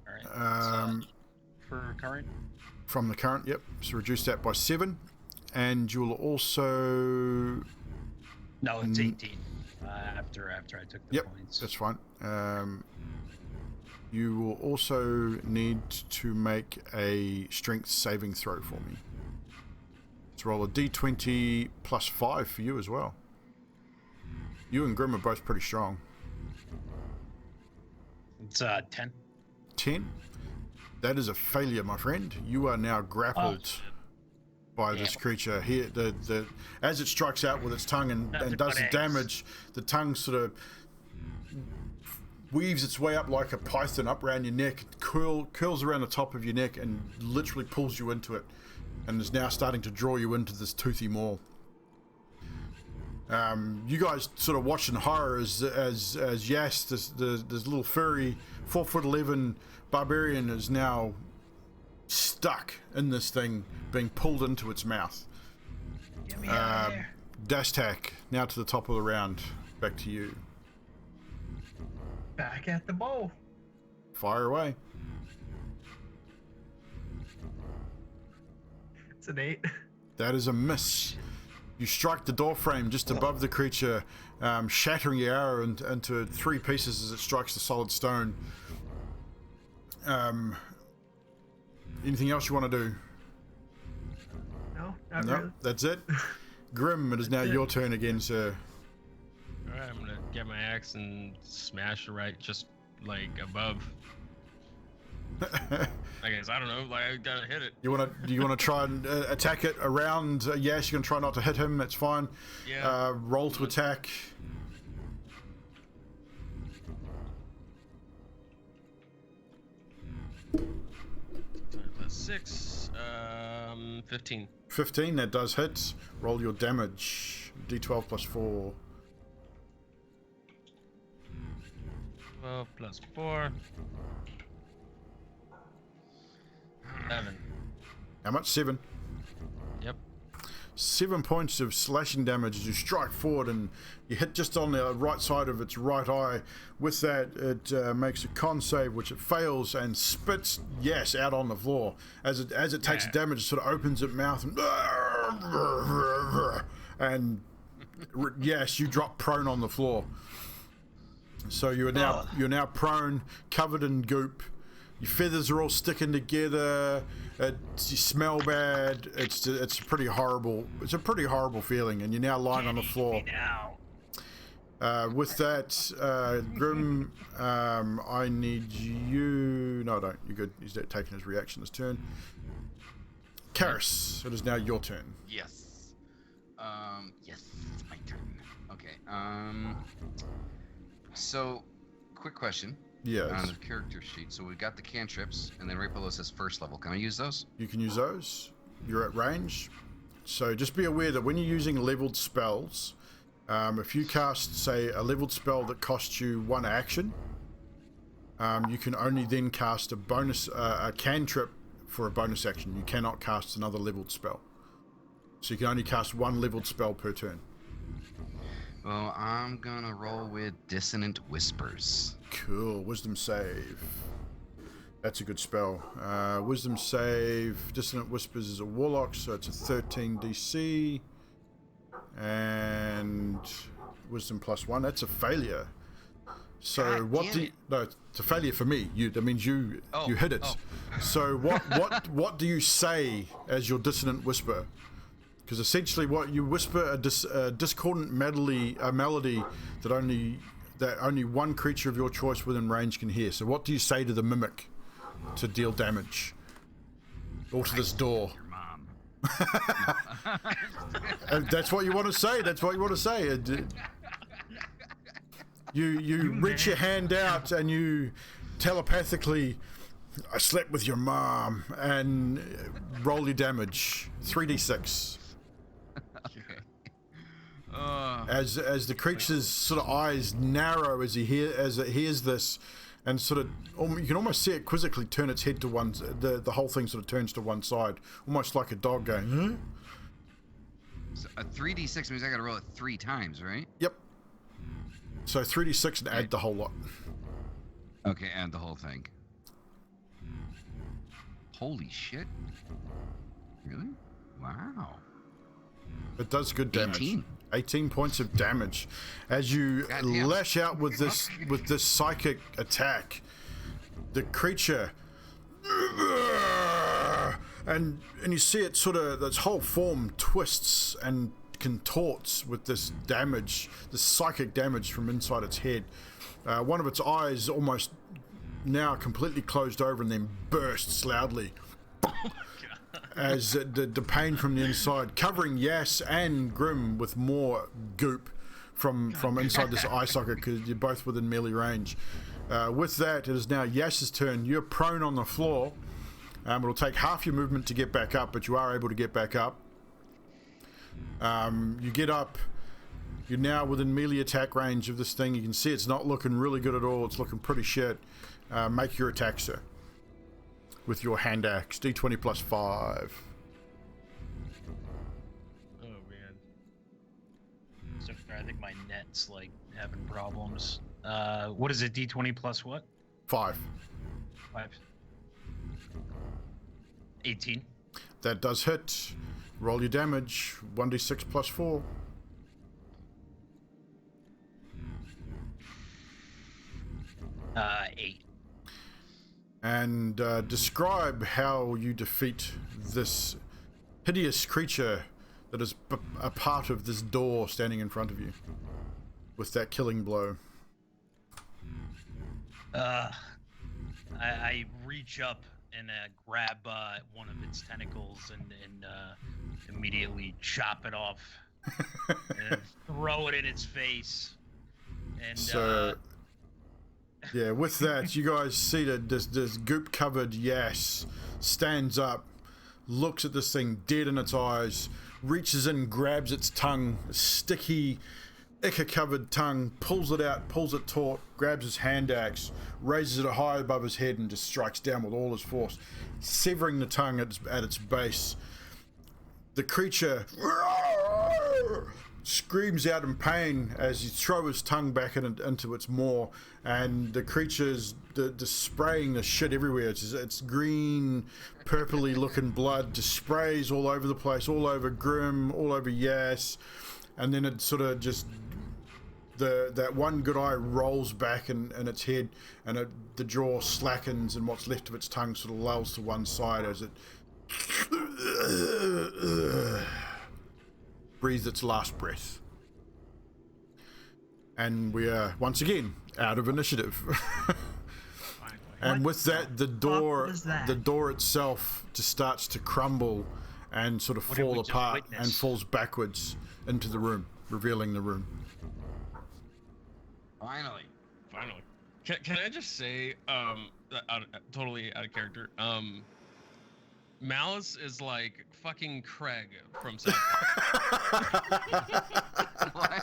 Alright. For current? From the current, yep. So reduce that by 7. And you'll also... No, it's 18. After I took the Yep, points. that's fine. You will also need to make a strength saving throw for me. Let's roll a d20 plus 5 for you as well. You and Grim are both pretty strong. It's 10. 10? That is a failure, my friend. You are now grappled by this creature here. As it strikes out with its tongue and does the damage, the tongue sort of weaves its way up like a python up around your neck, curls around the top of your neck, and literally pulls you into it, and is now starting to draw you into this toothy maw. You guys sort of watch in horror as Yas, this little furry 4'11" barbarian, is now stuck in this thing, being pulled into its mouth. Get me out of there. Dastak, now to the top of the round. Back to you. Back at the bow. Fire away. It's an 8. That is a miss. You strike the door frame just above the creature, shattering your arrow into 3 pieces as it strikes the solid stone. Anything else you want to do? No, not No, really. that's it. Grim, it is now your turn again, sir. Alright, I'm gonna get my axe and smash it right just like above. I guess, I don't know, like I gotta hit it. Do you wanna try and attack it around? Yes, you're gonna try not to hit him. That's fine. Yeah. Roll to attack. Plus 6, 15. 15. That does hit. Roll your damage. D12 plus 4. 12 plus 4. 7. How much? 7. Yep. 7 points of slashing damage as you strike forward, and you hit just on the right side of its right eye. With that, it makes a con save, which it fails, and spits Yes out on the floor. As it takes damage, it sort of opens its mouth and yes, you drop prone on the floor. So you're now prone, covered in goop. Your feathers are all sticking together. You smell bad. It's a pretty horrible. It's a pretty horrible feeling, and you're now lying on the floor. With that, Grim, I need you. No, I don't. You're good. He's taking his reaction this turn. Karis, it is now your turn. Yes. Yes, it's my turn. Okay. So, quick question. Yes. On the character sheet, so we've got the cantrips, and then right below says first level. Can I use those? You can use those. You're at range. So just be aware that when you're using leveled spells, if you cast, say, a leveled spell that costs you 1 action, you can only then cast a cantrip for a bonus action. You cannot cast another leveled spell. So you can only cast 1 leveled spell per turn. Well, I'm gonna roll with Dissonant Whispers. Cool. Wisdom save. That's a good spell. Wisdom save. Dissonant Whispers is a warlock, so it's a 13 DC. And wisdom +1. That's a failure. So God what damn do it. you, no, it's a failure for me. That means you hit it. Oh. So what do you say as your dissonant whisper? Because essentially, what you whisper a discordant melody that only one creature of your choice within range can hear. So what do you say to the mimic to deal damage? Or to this door? Your mom. And that's what you want to say. That's what you want to say. You reach your hand out and you telepathically, I slept with your mom, and roll your damage. 3d6. Okay. As the creature's sort of eyes narrow as it hears this, and sort of you can almost see it quizzically turn its head to one. The whole thing sort of turns to one side, almost like a dog going. Huh? So a 3d6 means I gotta roll it 3 times, right? Yep. So 3d6 and add the whole lot. Okay, add the whole thing. Holy shit. Really? Wow. It does good damage. 18. 18 points of damage as you Goddamn. lash out with this psychic attack. The creature, and you see it sort of, its whole form twists and contorts with this damage, this psychic damage from inside its head. One of its eyes almost now completely closed over and then bursts loudly as the pain from the inside, covering Yas and Grim with more goop from inside this eye socket, because you're both within melee range. With that, it is now Yas's turn. You're prone on the floor. It'll take half your movement to get back up, but you are able to get back up. You get up. You're now within melee attack range of this thing. You can see it's not looking really good at all. It's looking pretty shit. Make your attack, sir, with your hand axe. D20 +5. Oh man. So I think my net's like having problems. What is it? D20 plus what? 5. 5. 18. That does hit. Roll your damage. 1d6 +4. Uh, 8. And describe how you defeat this hideous creature that is a part of this door standing in front of you with that killing blow. I reach up and grab one of its tentacles and immediately chop it off and throw it in its face. And So, yeah, with that, you guys see that this goop-covered Yas stands up, looks at this thing dead in its eyes, reaches in, grabs its tongue, a sticky, ichor-covered tongue, pulls it out, pulls it taut, grabs his hand axe, raises it high above his head and just strikes down with all his force, severing the tongue at its base. The creature screams out in pain as he throws his tongue back into its maw, and the creature's just spraying the shit everywhere. It's green, purpley looking blood just sprays all over the place, all over Grim, all over Yas, and then it sort of just that one good eye rolls back in its head, and the jaw slackens, and what's left of its tongue sort of lulls to one side as it breathes its last breath. And we are once again out of initiative. And with that, the door itself just starts to crumble and sort of What did we fall just apart witness? and falls backwards into the room, revealing the room. Finally. Finally. Can I just say, totally out of character, Malice is like fucking Craig from South Park. Why?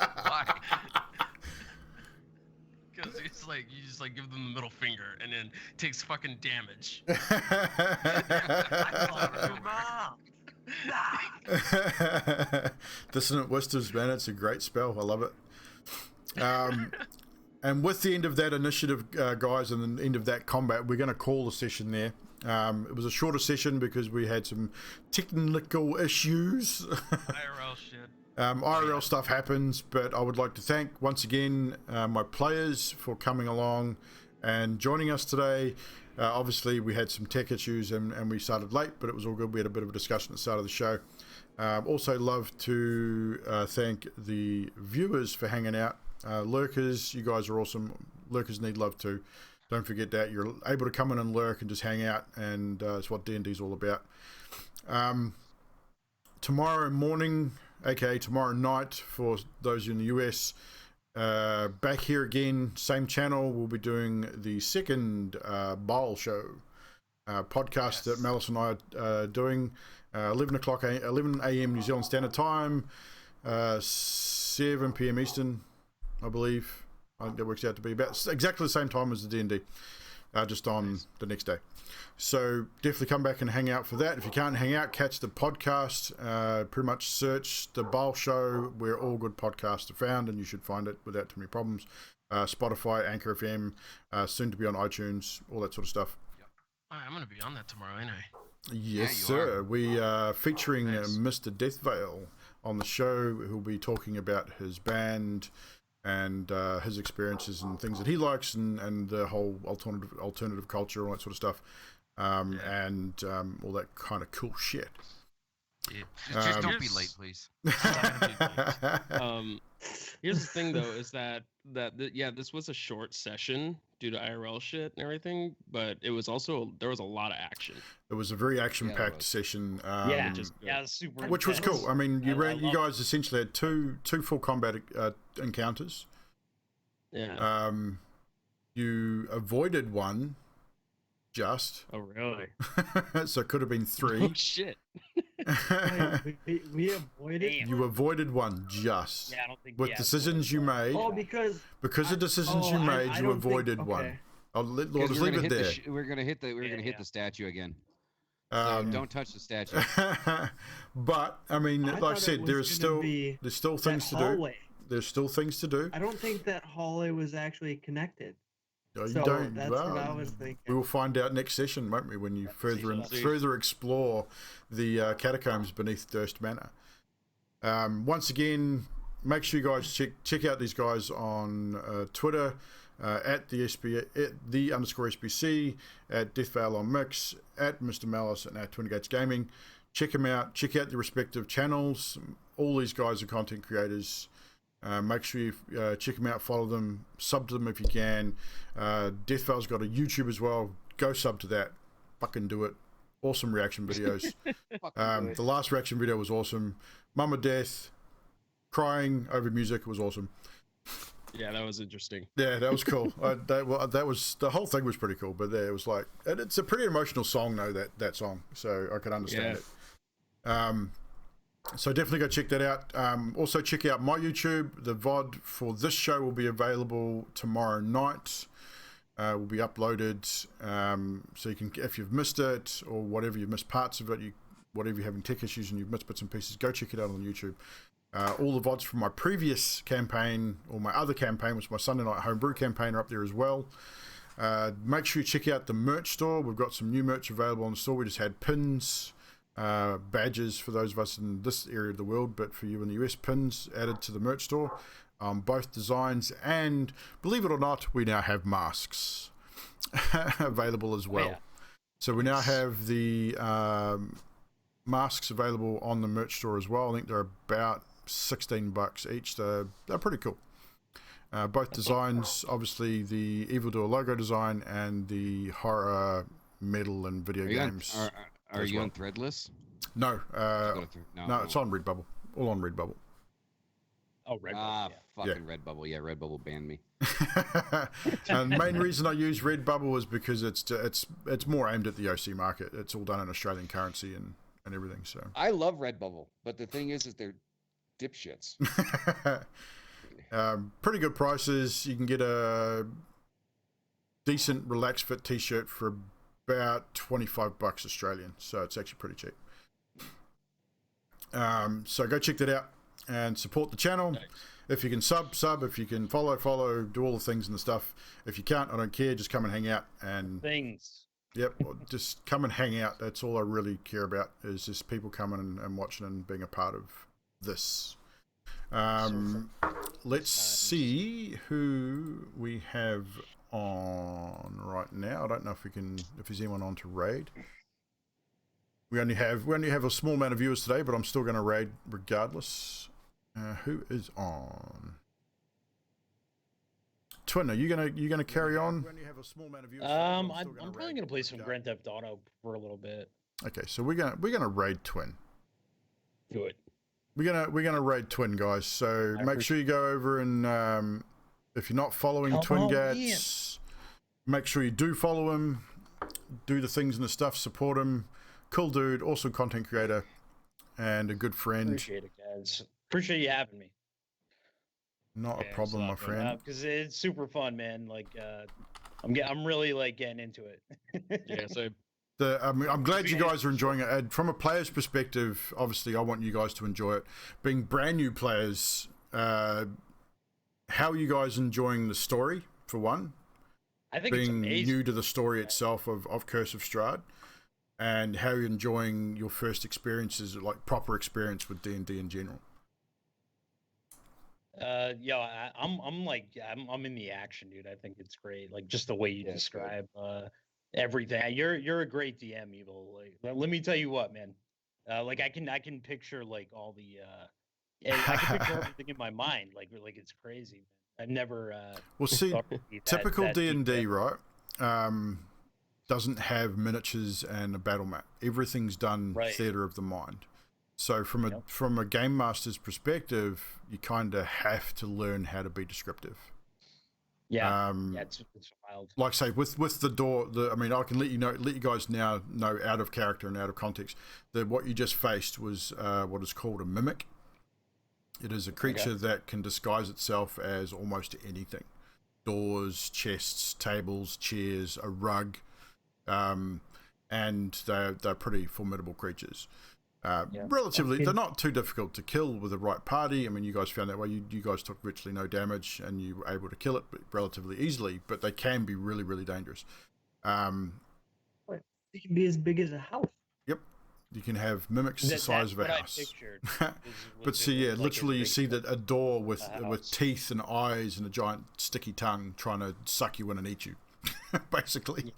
Because it's like, you just like give them the middle finger and then takes fucking damage. I love your mom. Dissonant Whispers, man, it's a great spell. I love it. And with the end of that initiative, guys, and the end of that combat, we're going to call the session there. It was a shorter session because we had some technical issues. IRL shit. IRL stuff happens, but I would like to thank once again my players for coming along and joining us today. Obviously, we had some tech issues and we started late, but it was all good. We had a bit of a discussion at the start of the show. Also, love to thank the viewers for hanging out. Lurkers, you guys are awesome. Lurkers need love too. Don't forget that. You're able to come in and lurk and just hang out, and it's what D&D is all about. Tomorrow morning, aka tomorrow night, for those in the US, back here again, same channel, we'll be doing the second Bowels show podcast that Malice and I are doing. 11 a.m. New Zealand Standard Time, 7 p.m. Eastern, I believe. I think that works out to be about exactly the same time as the D&D, just on the next day. So definitely come back and hang out for that. If you can't hang out, catch the podcast. Pretty much search the Bowl Show where all good podcasts are found, and you should find it without too many problems. Spotify, Anchor FM, soon to be on iTunes, all that sort of stuff. Oh, I'm going to be on that tomorrow, ain't I? Yes, you sir. are. We are featuring Nice. Mr. Deathvale on the show, who'll be talking about his band and his experiences and things that he likes, and the whole alternative culture, all that sort of stuff, and all that kind of cool shit. Yeah. Just don't be Here's- late, please. Here's the thing, though, is that this was a short session due to IRL shit and everything, but it was also there was a lot of action. It was a very action-packed was. session. Super. Which was intense. cool. I mean, you I love guys essentially had two full combat encounters. Yeah. You avoided one, just Oh really? so it could have been Oh 3. shit. We avoided. Damn. You avoided one, just Yeah, I don't think. with yeah, decisions you made. Oh, because Because of decisions you made, I you don't think- avoided one. okay. I'll Because just we're leave gonna it hit the there. we're gonna hit the Yeah, yeah. the statue again. So don't touch the statue. But I mean, I like I thought it said, was there's gonna be still that things to do. hallway. There's still things to do. I don't think that hallway was actually connected. Oh, you So don't. that's Well, what I was thinking. we will find out next session, won't we? When you We'll see. further explore the catacombs beneath Durst Manor. Once again, make sure you guys check out these guys on Twitter at the @the_SBC, at Deathvale on Mix, at Mr. Malice, and at Twin Gates Gaming. Check them out. Check out the respective channels. All these guys are content creators. Make sure you check them out, follow them, sub to them if you can. Deathvale's got a YouTube as well. Go sub to that. Fucking do it. Awesome reaction videos. The last reaction video was awesome. Mama Death crying over music was awesome. Yeah, that was interesting. Yeah, that was cool. That was the whole thing was pretty cool. But there it was like, and it's a pretty emotional song though, that song. So I can understand it. So definitely go check that out. Also check out my YouTube. The VOD for this show will be available tomorrow night. Will be uploaded. So you can, if you've missed it or whatever, you've missed parts of it, whatever you're having tech issues and you've missed bits and pieces, go check it out on YouTube. All the VODs from my previous campaign or my other campaign, which was my Sunday Night Homebrew campaign, are up there as well. Make sure you check out the merch store. We've got some new merch available on the store. We just had pins, badges for those of us in this area of the world, but for you in the US, pins added to the merch store. Both designs, and believe it or not, we now have masks available as well. yeah. So we now have the masks available on the merch store as well. I think they're about $16 each. They're pretty cool. Both designs, obviously the Evldoa logo design and the horror metal and video games. Are as you well. on Threadless? No, No, it's on Redbubble. All on Redbubble. Oh, Red. Fucking Redbubble. Yeah, Redbubble banned me. And the main reason I use Redbubble is because it's more aimed at the OC market. It's all done in Australian currency and everything. So I love Redbubble, but the thing is they're dipshits. pretty good prices. You can get a decent relaxed fit t-shirt for about $25 Australian. So it's actually pretty cheap. So go check that out and support the channel. Nice. If you can sub. If you can follow, do all the things and the stuff. If you can't, I don't care. Just come and hang out. And Things. yep, just come and hang out. That's all I really care about, is just people coming and watching and being a part of this. Let's see who we have on right now. I don't know if there's anyone on to raid. We only have a small amount of viewers today, but I'm still going to raid regardless. Who is on? Twin, are you gonna carry on? I'm probably gonna play some Grand Theft Auto for a little bit. Okay, so we're gonna raid Twin. Do it. We're gonna raid Twin, guys. So make sure you go over and if you're not following Twin Gats, make sure you do follow him. Do the things and the stuff. Support him. Cool dude, awesome content creator, and a good friend. Appreciate it, guys. Appreciate you having me. Not a problem, my friend. Because it's super fun, man. Like, I'm really like getting into it. Yeah, so I'm glad you guys are enjoying it. And from a player's perspective, obviously, I want you guys to enjoy it. Being brand new players, how are you guys enjoying the story, for one? I think being it's amazing. New to the story itself of Curse of Strahd, and how you're enjoying your first experiences, like proper experience with D&D in general. I'm in the action, dude. I think it's great. Like just the way you describe everything. You're a great DM, Evil. Like, let me tell you what, man. Like I can picture like all the I can picture everything in my mind. Like it's crazy, man. I've never well, see, typical D&D, right? Doesn't have miniatures and a battle map. Everything's done theater of the mind. So from a game master's perspective, you kind of have to learn how to be descriptive. Yeah, it's wild. Like say with the door, I mean, I can let you guys now know out of character and out of context that what you just faced was what is called a mimic. It is a creature that can disguise itself as almost anything: doors, chests, tables, chairs, a rug, and they're pretty formidable creatures. Relatively, they're not too difficult to kill with the right party. I mean, you guys found that way. You guys took virtually no damage, and you were able to kill it relatively easily. But they can be really, really dangerous. It can be as big as a house. Yep, you can have mimics the size of a house. But see, literally, you see that a door with teeth and eyes and a giant sticky tongue trying to suck you in and eat you, basically. Yeah.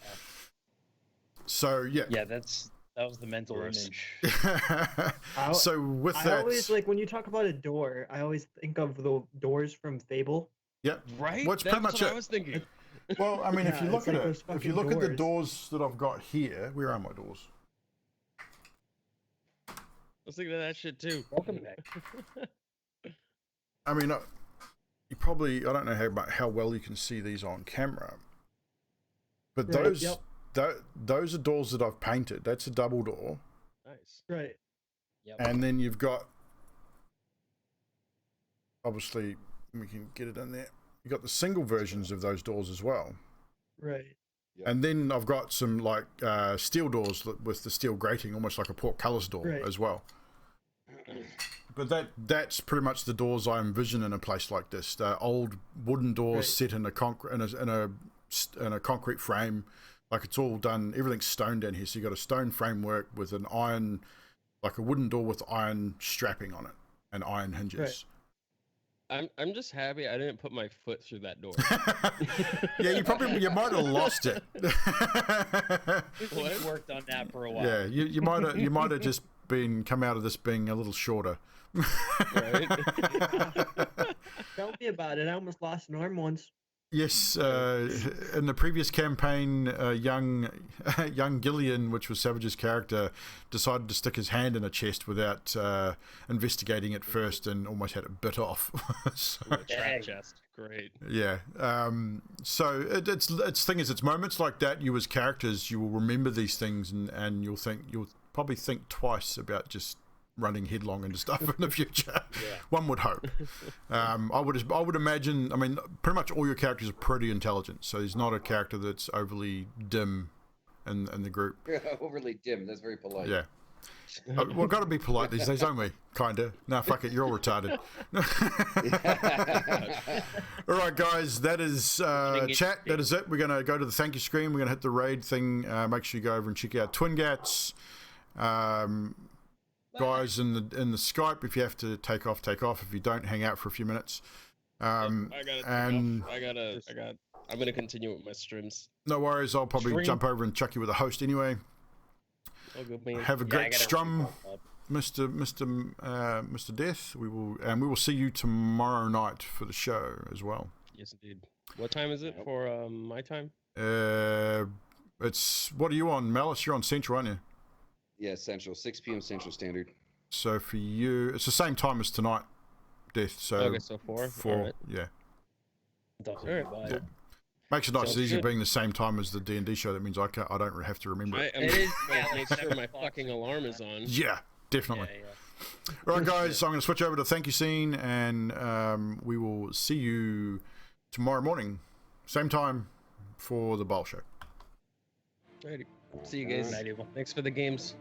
So that was the mental image. So with that, I always like when you talk about a door. I always think of the doors from Fable. Yep. Right. What's That's pretty much what I was thinking. Well, I mean, if you look at like it, if you look at the doors that I've got here, where are my doors? I was thinking of that shit too. Welcome back. I mean, you probably, I don't know how well you can see these on camera, but those are doors that I've painted. That's a double door. Nice. Right. Yep. And then you've got, obviously, we can get it in there. You've got the single versions of those doors as well. Right. Yep. And then I've got some like steel doors with the steel grating, almost like a portcullis door as well. But that's pretty much the doors I envision in a place like this. The old wooden doors set in a concrete frame. Like it's all done, everything's stone down here. So you got a stone framework with an iron, like a wooden door with iron strapping on it and iron hinges. I'm just happy I didn't put my foot through that door. Yeah, you might have lost it. We worked on that for a while. Yeah, you might have just come out of this being a little shorter. Right? Tell me about it. I almost lost an arm once. Yes, in the previous campaign, young Gillian, which was Savage's character, decided to stick his hand in a chest without investigating it first, and almost had it bit off. Trap chest, great. Yeah. So it's moments like that. You as characters, you will remember these things, and you'll probably think twice about just running headlong into stuff in the future. One would hope. I would imagine. I mean, pretty much all your characters are pretty intelligent, so there's not a character that's overly dim in the group. Overly dim. That's very polite. Yeah. We've got to be polite these days, don't we? Kinda. Nah, fuck it. You're all retarded. All right, guys. That is chat. That is it. We're going to go to the thank you screen. We're going to hit the raid thing. Make sure you go over and check out Twin Gats. Guys in the Skype, if you have to take off. If you don't, hang out for a few minutes. I'm gonna continue with my streams. No worries. I'll probably jump over and chuck you with a host anyway. Oh, good man. Have a great strum, Mr. Death. We will see you tomorrow night for the show as well. Yes, indeed. What time is it for my time? It's what are you on, Malice? You're on Central, aren't you? Yeah, Central, 6 p.m. Central Standard. So for you, it's the same time as tonight, Death. So okay, so 4. All right. Yeah. All right. Yeah. Makes it nice and Sounds easy good. being the same time as the D&D show. That means I don't have to remember it. It is. Make sure my fucking alarm is on. Yeah, definitely. Yeah. All right, guys. So I'm going to switch over to thank you scene, and we will see you tomorrow morning, same time for the Bowl show. Alrighty. See you guys. Thanks for the games.